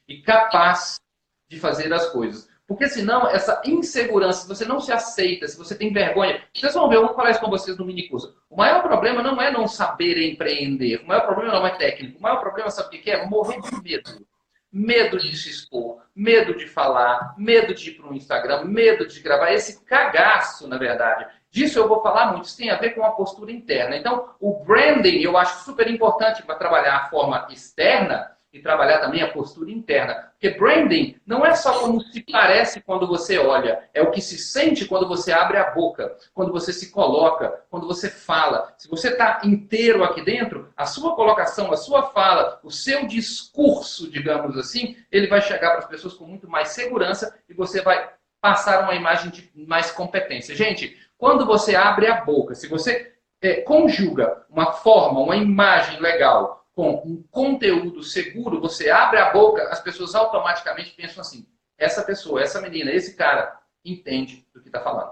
e capaz de fazer as coisas. Porque senão, essa insegurança, se você não se aceita, se você tem vergonha... Vocês vão ver, eu vou falar isso com vocês no minicurso. O maior problema não é não saber empreender. O maior problema não é técnico. O maior problema, sabe o que é? Morrer de medo. Medo de se expor, medo de falar, medo de ir para um Instagram, medo de gravar. Esse cagaço, na verdade. Disso eu vou falar muito. Isso tem a ver com a postura interna. Então, o branding eu acho super importante para trabalhar a forma externa e trabalhar também a postura interna. Porque branding não é só como se parece quando você olha, é o que se sente quando você abre a boca, quando você se coloca, quando você fala. Se você está inteiro aqui dentro, a sua colocação, a sua fala, o seu discurso, digamos assim, ele vai chegar para as pessoas com muito mais segurança e você vai passar uma imagem de mais competência. Gente, quando você abre a boca, se você conjuga uma forma, uma imagem legal, com um conteúdo seguro, você abre a boca, as pessoas automaticamente pensam assim, essa pessoa, essa menina, esse cara, entende do que está falando.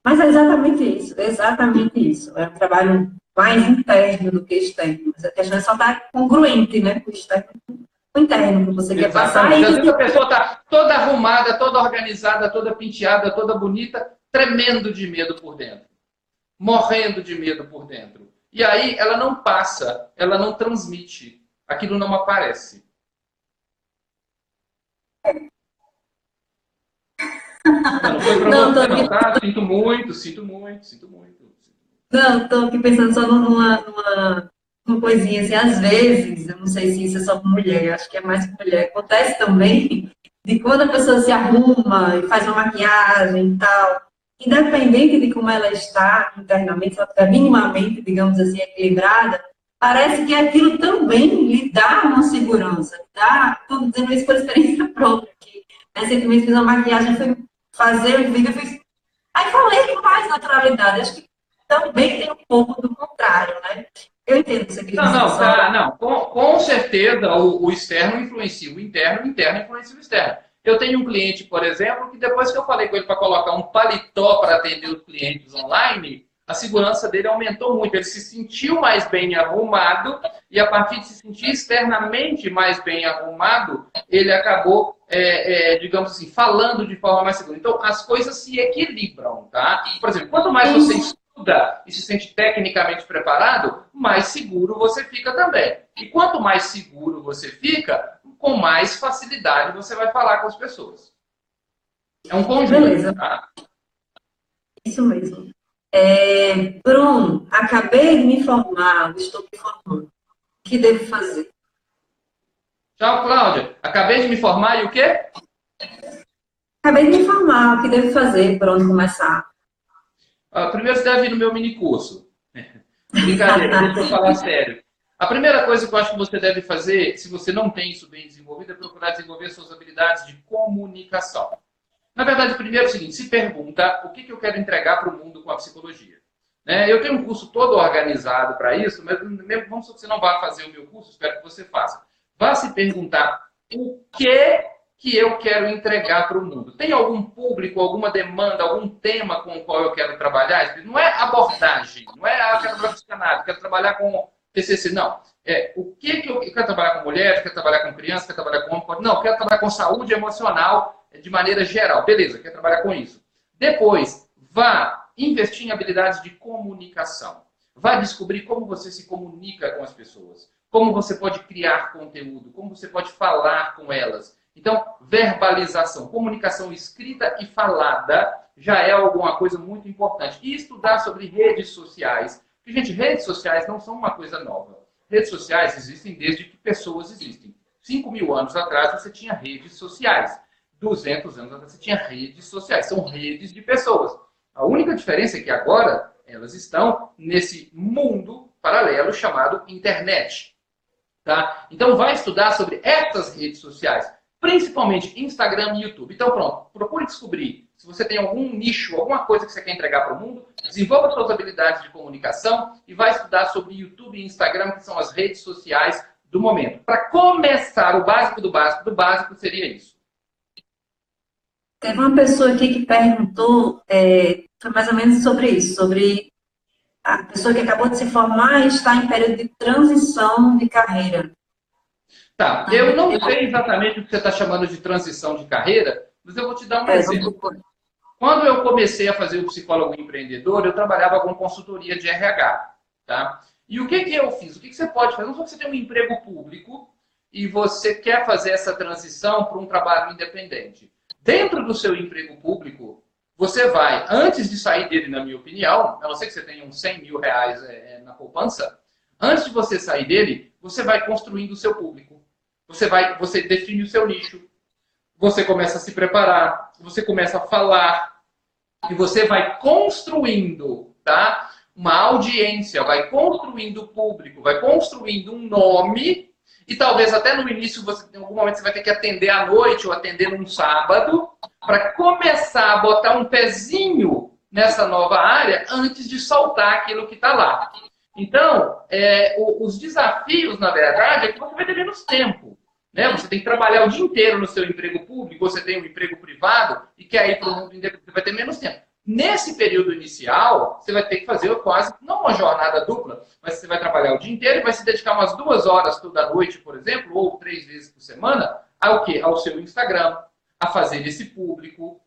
Mas é exatamente isso, exatamente isso. É um trabalho mais interno do que externo. Mas a questão é só estar congruente, né, com o externo, com o interno, que você quer passar. Às vezes a pessoa está toda arrumada, toda organizada, toda penteada, toda bonita, tremendo de medo por dentro. Morrendo de medo por dentro. E aí ela não passa, ela não transmite. Aquilo não aparece. Não foi para você, não, tá? Sinto muito, sinto muito, sinto muito. Não, estou aqui pensando só numa coisinha assim, às vezes, eu não sei se isso é só com mulher, eu acho que é mais com mulher, acontece também de quando a pessoa se arruma e faz uma maquiagem e tal, independente de como ela está internamente, se ela estiver minimamente, digamos assim, equilibrada, parece que aquilo também lhe dá uma segurança. Estou dizendo isso por experiência própria, que recentemente fiz uma maquiagem, fui fazer um vídeo, aí falei com mais naturalidade. Acho que também tem um pouco do contrário, né? Eu entendo que você queria dizer. Não, com certeza o externo influencia o interno influencia o externo. Eu tenho um cliente, por exemplo, que depois que eu falei com ele para colocar um paletó para atender os clientes online, a segurança dele aumentou muito. Ele se sentiu mais bem arrumado e a partir de se sentir externamente mais bem arrumado, ele acabou, digamos assim, falando de forma mais segura. Então, as coisas se equilibram, tá? Por exemplo, quanto mais você estuda e se sente tecnicamente preparado, mais seguro você fica também. E quanto mais seguro você fica, com mais facilidade você vai falar com as pessoas. É um conjunto. Beleza. Tá? Isso mesmo. Bruno, acabei de me formar, estou me formando. O que devo fazer? Tchau, Cláudia. Acabei de me formar e o quê? Acabei de me formar, o que devo fazer? Por onde começar? Primeiro você deve ir no meu minicurso. Brincadeira, deixa eu falar sério. A primeira coisa que eu acho que você deve fazer, se você não tem isso bem desenvolvido, é procurar desenvolver suas habilidades de comunicação. Na verdade, primeiro é o seguinte, se pergunta o que eu quero entregar para o mundo com a psicologia. Eu tenho um curso todo organizado para isso, mas mesmo vamos supor que você não vá fazer o meu curso, espero que você faça. Vá se perguntar o que eu quero entregar para o mundo. Tem algum público, alguma demanda, algum tema com o qual eu quero trabalhar? Não é abordagem, não é eu quero trabalhar com psicanálise, quero trabalhar com TCC, não. O que eu quero trabalhar com mulheres, quero trabalhar com crianças, quero trabalhar com homem, não, quero trabalhar com saúde emocional de maneira geral. Beleza, quer trabalhar com isso. Depois, vá investir em habilidades de comunicação. Vá descobrir como você se comunica com as pessoas. Como você pode criar conteúdo. Como você pode falar com elas. Então, verbalização, comunicação escrita e falada já é alguma coisa muito importante. E estudar sobre redes sociais. Porque, gente, redes sociais não são uma coisa nova. Redes sociais existem desde que pessoas existem. 5.000 anos atrás você tinha redes sociais. 200 anos atrás você tinha redes sociais. São redes de pessoas. A única diferença é que agora elas estão nesse mundo paralelo chamado internet. Tá? Então vai estudar sobre essas redes sociais, principalmente Instagram e YouTube. Então pronto, procure descobrir se você tem algum nicho, alguma coisa que você quer entregar para o mundo, desenvolva suas habilidades de comunicação e vai estudar sobre YouTube e Instagram, que são as redes sociais do momento. Para começar, o básico do básico do básico seria isso. Teve uma pessoa aqui que perguntou, foi mais ou menos sobre isso, sobre a pessoa que acabou de se formar e está em período de transição de carreira. Tá, eu não sei exatamente o que você está chamando de transição de carreira, mas eu vou te dar um exemplo. Quando eu comecei a fazer o psicólogo empreendedor, eu trabalhava com consultoria de RH. Tá? E o que eu fiz? O que você pode fazer? Não só você tem um emprego público e você quer fazer essa transição para um trabalho independente. Dentro do seu emprego público, você vai, antes de sair dele, na minha opinião, a não ser que você tenha uns 100 mil reais na poupança, antes de você sair dele, você vai construindo o seu público. Você define o seu nicho. Você começa a se preparar, você começa a falar, e você vai construindo, tá? Uma audiência, vai construindo o público, vai construindo um nome, e talvez até no início, em algum momento, você vai ter que atender à noite ou atender num sábado, para começar a botar um pezinho nessa nova área antes de soltar aquilo que está lá. Então, os desafios, na verdade, é que você vai ter menos tempo. Né? Você tem que trabalhar o dia inteiro no seu emprego público, você tem um emprego privado e quer ir para o mundo independente, você vai ter menos tempo. Nesse período inicial, você vai ter que fazer quase, não uma jornada dupla, mas você vai trabalhar o dia inteiro e vai se dedicar umas 2 horas toda noite, por exemplo, ou 3 vezes por semana, ao quê? Ao seu Instagram, a fazer esse público,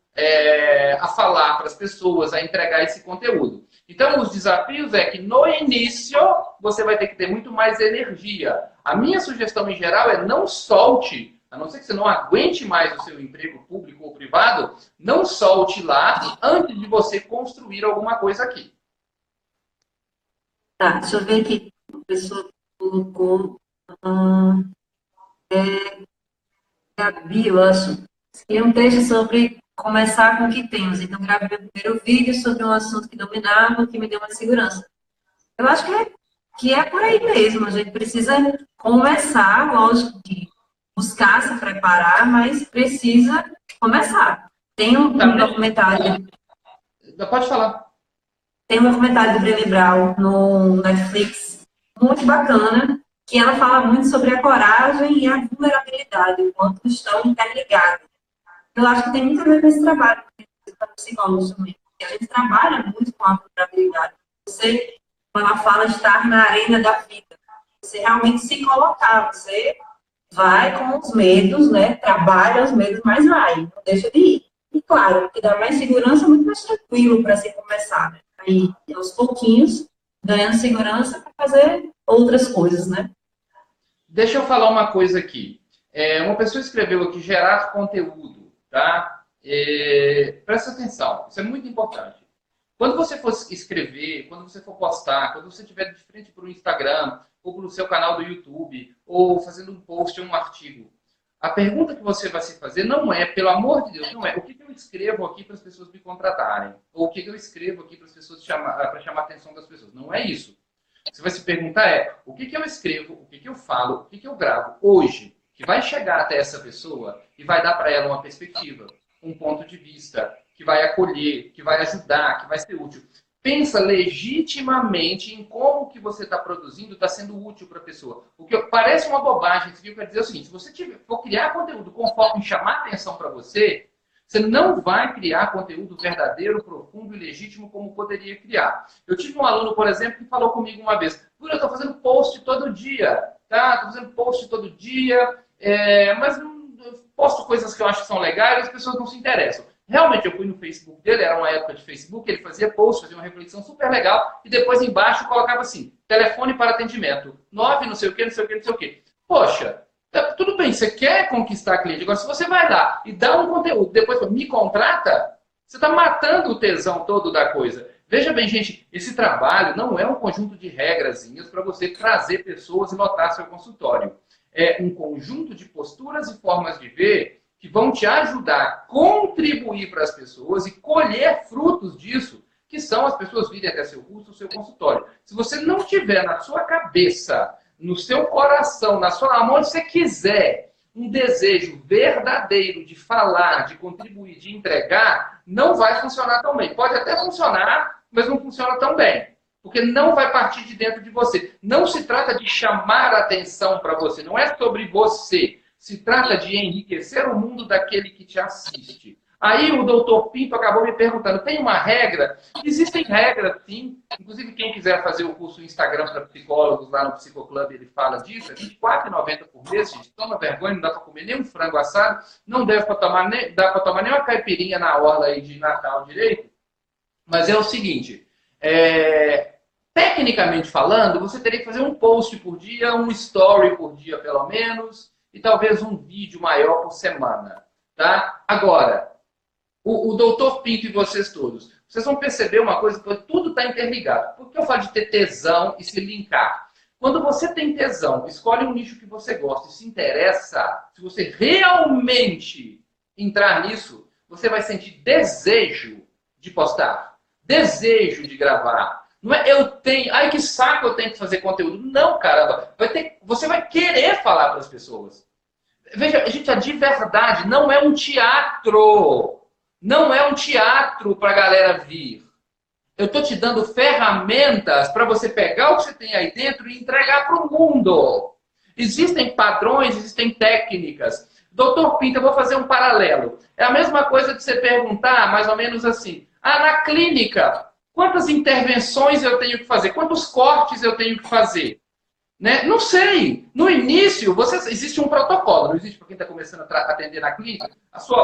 a falar para as pessoas, a entregar esse conteúdo. Então, os desafios é que no início você vai ter que ter muito mais energia. A minha sugestão em geral é não solte, a não ser que você não aguente mais o seu emprego público ou privado, não solte lá antes de você construir alguma coisa aqui. Tá, deixa eu ver aqui. A pessoa colocou. Gabi, eu acho. E um texto sobre começar com o que temos. Então, gravei meu primeiro vídeo sobre um assunto que dominava, que me deu uma segurança. Eu acho que é por aí mesmo. A gente precisa começar, lógico, que buscar se preparar, mas precisa começar. Tem um documentário. Pode falar. Tem um documentário do Brené Brown no Netflix, muito bacana, que ela fala muito sobre a coragem e a vulnerabilidade, o quanto estão interligados. Eu acho que tem muito a ver com esse trabalho para psicólogos também. A gente trabalha muito com a vulnerabilidade. Você, quando ela fala estar na arena da vida, você realmente se colocar, você vai com os medos, né? Trabalha os medos, mas vai, não deixa de ir. E claro, que dá mais segurança, muito mais tranquilo para se começar, né? Aí, aos pouquinhos, ganhando segurança para fazer outras coisas, né? Deixa eu falar uma coisa aqui. Uma pessoa escreveu aqui, gerar conteúdo, tá? Presta atenção, isso é muito importante. Quando você for escrever, quando você for postar, quando você estiver de frente para o Instagram, ou para o seu canal do YouTube, ou fazendo um post ou um artigo, a pergunta que você vai se fazer não é, pelo amor de Deus, não é o que eu escrevo aqui para as pessoas me contratarem, ou o que eu escrevo aqui para as pessoas para chamar a atenção das pessoas. Não é isso. Você vai se perguntar o que eu escrevo, o que eu falo, o que eu gravo hoje, que vai chegar até essa pessoa e vai dar para ela uma perspectiva, um ponto de vista, que vai acolher, que vai ajudar, que vai ser útil. Pensa legitimamente em como o que você está produzindo está sendo útil para a pessoa. O que parece uma bobagem, eu quero dizer o seguinte, se você for criar conteúdo com foco em chamar atenção para você, você não vai criar conteúdo verdadeiro, profundo e legítimo como poderia criar. Eu tive um aluno, por exemplo, que falou comigo uma vez, eu estou fazendo post todo dia, tá? Estou fazendo post todo dia, mas posto coisas que eu acho que são legais e as pessoas não se interessam. Realmente, eu fui no Facebook dele, era uma época de Facebook, ele fazia post, fazia uma reflexão super legal, e depois embaixo colocava assim, telefone para atendimento, 9 não sei o que, não sei o que, não sei o que. Poxa, tudo bem, você quer conquistar cliente, agora se você vai lá e dá um conteúdo, depois me contrata, você está matando o tesão todo da coisa. Veja bem, gente, esse trabalho não é um conjunto de regrazinhas para você trazer pessoas e lotar seu consultório. É um conjunto de posturas e formas de ver que vão te ajudar a contribuir para as pessoas e colher frutos disso, que são as pessoas virem até seu curso, seu consultório. Se você não tiver na sua cabeça, no seu coração, na sua mão, onde você quiser, um desejo verdadeiro de falar, de contribuir, de entregar, não vai funcionar tão bem. Pode até funcionar, mas não funciona tão bem. Porque não vai partir de dentro de você. Não se trata de chamar a atenção para você, não é sobre você. Se trata de enriquecer o mundo daquele que te assiste. Aí o doutor Pinto acabou me perguntando, tem uma regra? Existem regras, sim. Inclusive, quem quiser fazer o curso Instagram para psicólogos, lá no Psicoclub, ele fala disso. É R$ 24,90 por mês, gente. Toma vergonha, não dá para comer nem um frango assado, não dá para tomar nem uma caipirinha na orla aí de Natal direito. Mas é o seguinte, tecnicamente falando, você teria que fazer um post por dia, um story por dia, pelo menos, e talvez um vídeo maior por semana. Tá? Agora, o doutor Pinto e vocês todos, vocês vão perceber uma coisa, que tudo está interligado. Por que eu falo de ter tesão e se linkar? Quando você tem tesão, escolhe um nicho que você gosta e se interessa, se você realmente entrar nisso, você vai sentir desejo de postar, desejo de gravar. Não é eu tenho, ai que saco eu tenho que fazer conteúdo. Não, caramba. Você vai querer falar para as pessoas. Veja, gente, de verdade, não é um teatro. Não é um teatro para a galera vir. Eu estou te dando ferramentas para você pegar o que você tem aí dentro e entregar para o mundo. Existem padrões, existem técnicas. Doutor Pinto, eu vou fazer um paralelo. É a mesma coisa de você perguntar, mais ou menos assim, na clínica, quantas intervenções eu tenho que fazer? Quantos cortes eu tenho que fazer? Né? Não sei. No início, existe um protocolo. Não existe para quem está começando a atender na clínica.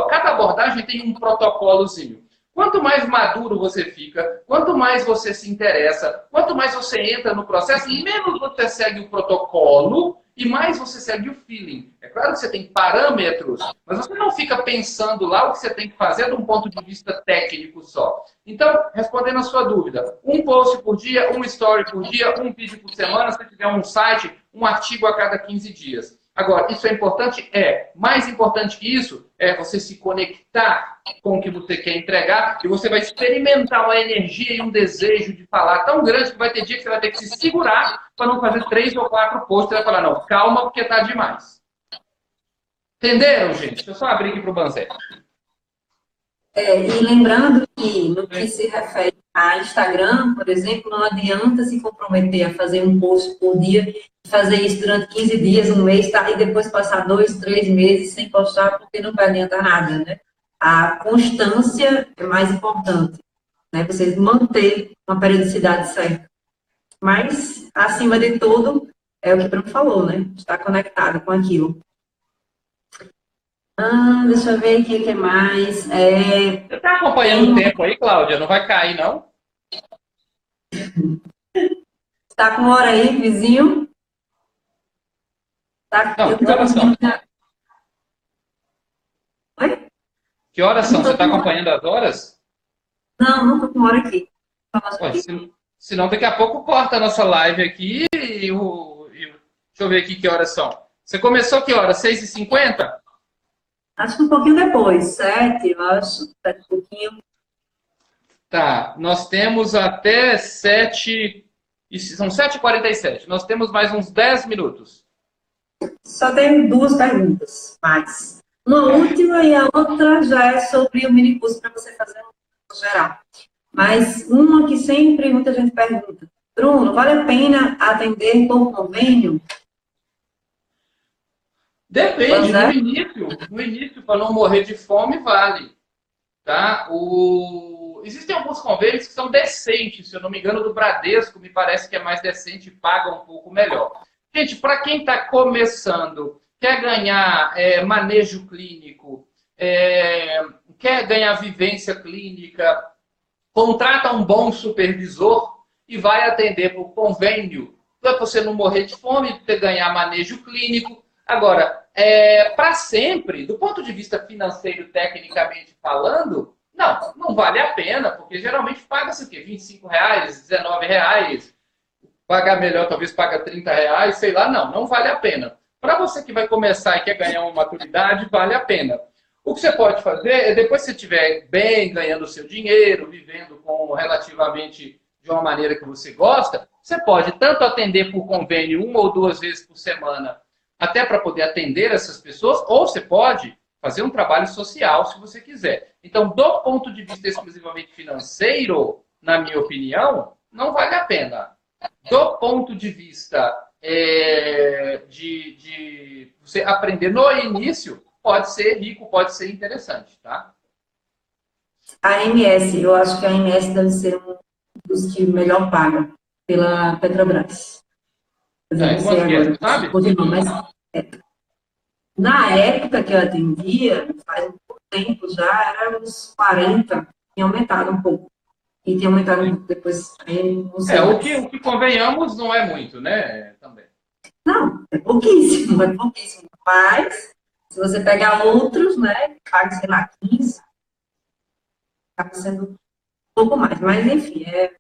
Cada abordagem tem um protocolozinho. Quanto mais maduro você fica, quanto mais você se interessa, quanto mais você entra no processo, menos você segue o protocolo e mais você segue o feeling. É claro que você tem parâmetros, mas você não fica pensando lá o que você tem que fazer de um ponto de vista técnico só. Então, respondendo a sua dúvida, um post por dia, um story por dia, um vídeo por semana, se tiver um site, um artigo a cada 15 dias. Agora, isso é importante? Mais importante que isso é você se conectar com o que você quer entregar e você vai experimentar uma energia e um desejo de falar tão grande que vai ter dia que você vai ter que se segurar para não fazer 3 ou 4 posts e vai falar, não, calma porque tá demais. Entenderam, gente? Deixa eu só abrir aqui para o Banzé. E lembrando que, no que se refere a Instagram, por exemplo, não adianta se comprometer a fazer um post por dia, fazer isso durante 15 dias, um mês, tá? E depois passar 2, 3 meses sem postar, porque não vai adiantar nada, né? A constância é mais importante, né? Você manter uma periodicidade certa. Mas, acima de tudo, é o que o Bruno falou, né? Estar conectado com aquilo. Deixa eu ver aqui o que mais. Você está acompanhando o tempo aí, Cláudia? Não vai cair, não? Está com hora aí, vizinho? Tá, não, que horas são? Oi? Que horas são? Você está acompanhando as horas? Não estou com hora aqui. Senão daqui a pouco corta a nossa live aqui deixa eu ver aqui que horas são. Você começou que horas? 6h50? Acho que um pouquinho depois, 7, eu acho. 7 e pouquinho. Tá, nós temos até 7... São 7h47. Nós temos mais uns 10 minutos. Só tenho 2 perguntas, mais. Uma última e a outra já é sobre o mini curso para você fazer no geral. Mas uma que sempre muita gente pergunta. Bruno, vale a pena atender por convênio? Depende, no início, para não morrer de fome, vale. Tá? Existem alguns convênios que são decentes, se eu não me engano, do Bradesco, me parece que é mais decente e paga um pouco melhor. Gente, para quem está começando quer ganhar manejo clínico, quer ganhar vivência clínica, contrata um bom supervisor e vai atender por convênio, para você não morrer de fome, para ganhar manejo clínico. Agora, para sempre, do ponto de vista financeiro, tecnicamente falando, não vale a pena, porque geralmente paga-se o quê? R$25, R$19, pagar melhor, talvez paga R$30, sei lá, não vale a pena. Para você que vai começar e quer ganhar uma maturidade, vale a pena. O que você pode fazer é, depois que você estiver bem, ganhando o seu dinheiro, vivendo com relativamente de uma maneira que você gosta, você pode tanto atender por convênio 1 ou 2 vezes por semana, até para poder atender essas pessoas, ou você pode fazer um trabalho social, se você quiser. Então, do ponto de vista exclusivamente financeiro, na minha opinião, não vale a pena. Do ponto de vista de você aprender no início, pode ser rico, pode ser interessante, tá? A AMS, eu acho que a AMS deve ser um dos que melhor paga pela Petrobras. Eu não sei agora, sabe? mas na época que eu atendia, faz um pouco tempo já, era uns 40, tinha aumentado um pouco. E tinha aumentado um pouco depois, não sei. O que convenhamos não é muito, né? Também. Não, é pouquíssimo. Mas, se você pegar outros, né, paga, sei lá, 15, acaba sendo um pouco mais. Mas, enfim, é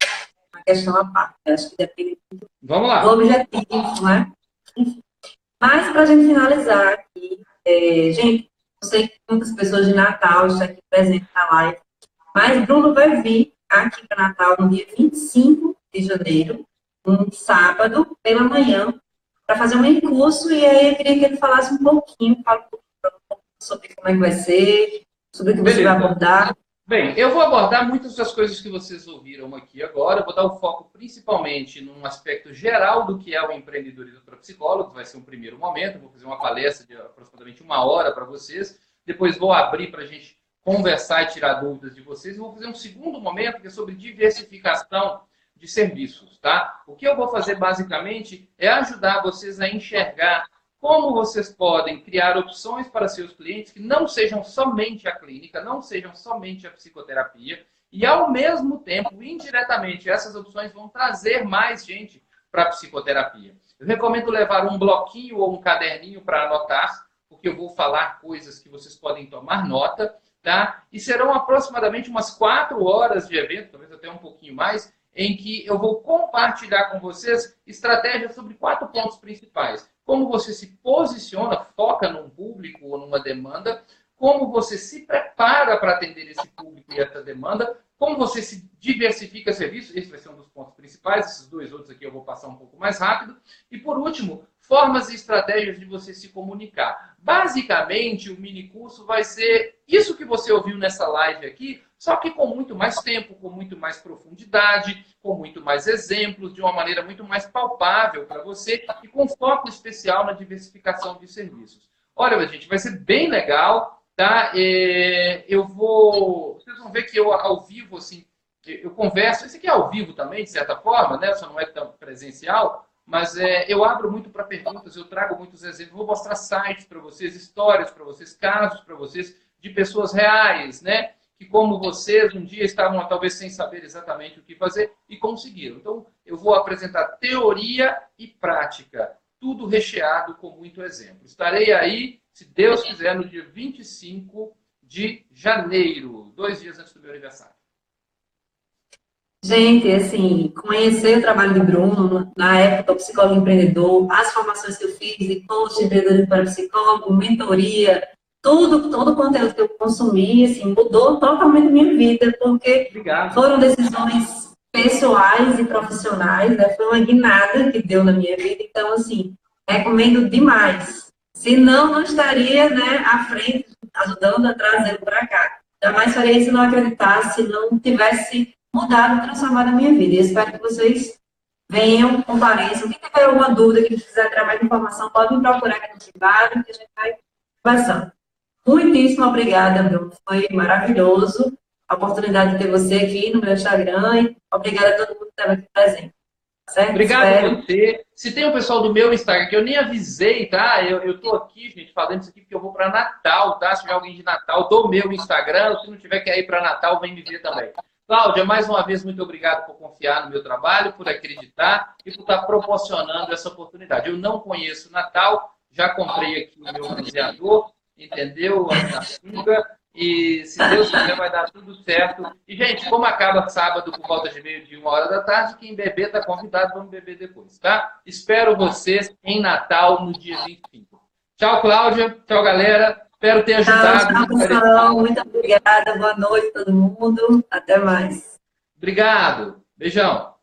uma questão à parte. Acho que depende Vamos lá. do objetivo, né? Enfim. Mas, para a gente finalizar aqui, gente, eu sei que muitas pessoas de Natal estão aqui presentes na live, mas Bruno vai vir aqui para Natal no dia 25 de janeiro, um sábado, pela manhã, para fazer um curso, e aí eu queria que ele falasse um pouquinho sobre como é que vai ser, sobre o que você vai abordar. Bem, eu vou abordar muitas das coisas que vocês ouviram aqui agora. Eu vou dar o foco principalmente num aspecto geral do que é o empreendedorismo para psicólogos. Vai ser um primeiro momento. Eu vou fazer uma palestra de aproximadamente 1 hora para vocês. Depois vou abrir para a gente conversar e tirar dúvidas de vocês. E vou fazer um segundo momento que é sobre diversificação de serviços, tá? O que eu vou fazer basicamente é ajudar vocês a enxergar como vocês podem criar opções para seus clientes que não sejam somente a clínica, não sejam somente a psicoterapia, e ao mesmo tempo, indiretamente, essas opções vão trazer mais gente para a psicoterapia. Eu recomendo levar um bloquinho ou um caderninho para anotar, porque eu vou falar coisas que vocês podem tomar nota, tá? E serão aproximadamente umas 4 horas de evento, talvez até um pouquinho mais, em que eu vou compartilhar com vocês estratégias sobre 4 pontos principais. Como você se posiciona, foca num público ou numa demanda, como você se prepara para atender esse público e essa demanda, como você se diversifica serviços, esse vai ser um dos pontos principais, esses 2 outros aqui eu vou passar um pouco mais rápido. E por último, formas e estratégias de você se comunicar. Basicamente, o mini curso vai ser isso que você ouviu nessa live aqui, só que com muito mais tempo, com muito mais profundidade, com muito mais exemplos, de uma maneira muito mais palpável para você e com foco especial na diversificação de serviços. Olha, gente, vai ser bem legal, tá? Vocês vão ver que eu, ao vivo, assim, eu converso. Esse aqui é ao vivo também, de certa forma, né? Só não é tão presencial. Mas eu abro muito para perguntas, eu trago muitos exemplos, vou mostrar sites para vocês, histórias para vocês, casos para vocês de pessoas reais, né? Que como vocês um dia estavam talvez sem saber exatamente o que fazer e conseguiram. Então, eu vou apresentar teoria e prática, tudo recheado com muito exemplo. Estarei aí, se Deus quiser, no dia 25 de janeiro, 2 dias antes do meu aniversário. Gente, assim, conhecer o trabalho de Bruno, na época, o psicólogo empreendedor, as formações que eu fiz, de coach, empreendedorismo para psicólogo, mentoria, todo o conteúdo que eu consumi, assim, mudou totalmente a minha vida, porque foram decisões pessoais e profissionais, né? Foi uma guinada que deu na minha vida, então, assim, recomendo demais. Se não estaria, né, à frente, ajudando a trazê-lo para cá. Jamais faria isso se não acreditasse, se não tivesse mudado, transformado a minha vida. E espero que vocês venham, compareçam. Quem tiver alguma dúvida, que quiser ter mais informação, pode me procurar aqui no privado, que a gente vai conversando. Muitíssimo obrigada, Bruno. Foi maravilhoso a oportunidade de ter você aqui no meu Instagram. E obrigada a todo mundo que estava aqui presente. certo? Obrigado Espero. a você. Se tem um pessoal do meu Instagram, que eu nem avisei, tá? Eu tô aqui, gente, falando isso aqui porque eu vou para Natal, tá? Se tiver alguém de Natal, do meu Instagram. Se não tiver que ir para Natal, vem me ver também. Cláudia, mais uma vez, muito obrigado por confiar no meu trabalho, por acreditar e por estar proporcionando essa oportunidade. Eu não conheço Natal, já comprei aqui o meu bronzeador, entendeu? A minha sunga. E se Deus quiser, vai dar tudo certo. E, gente, como acaba sábado por volta de meio-dia, 1 hora da tarde, quem beber está convidado, vamos beber depois, tá? Espero vocês em Natal, no dia 25. Tchau, Cláudia. Tchau, galera. Espero ter Tchau, ajudado. tchau, pessoal. Muito obrigada. Boa noite, todo mundo. Até mais. Obrigado. Beijão.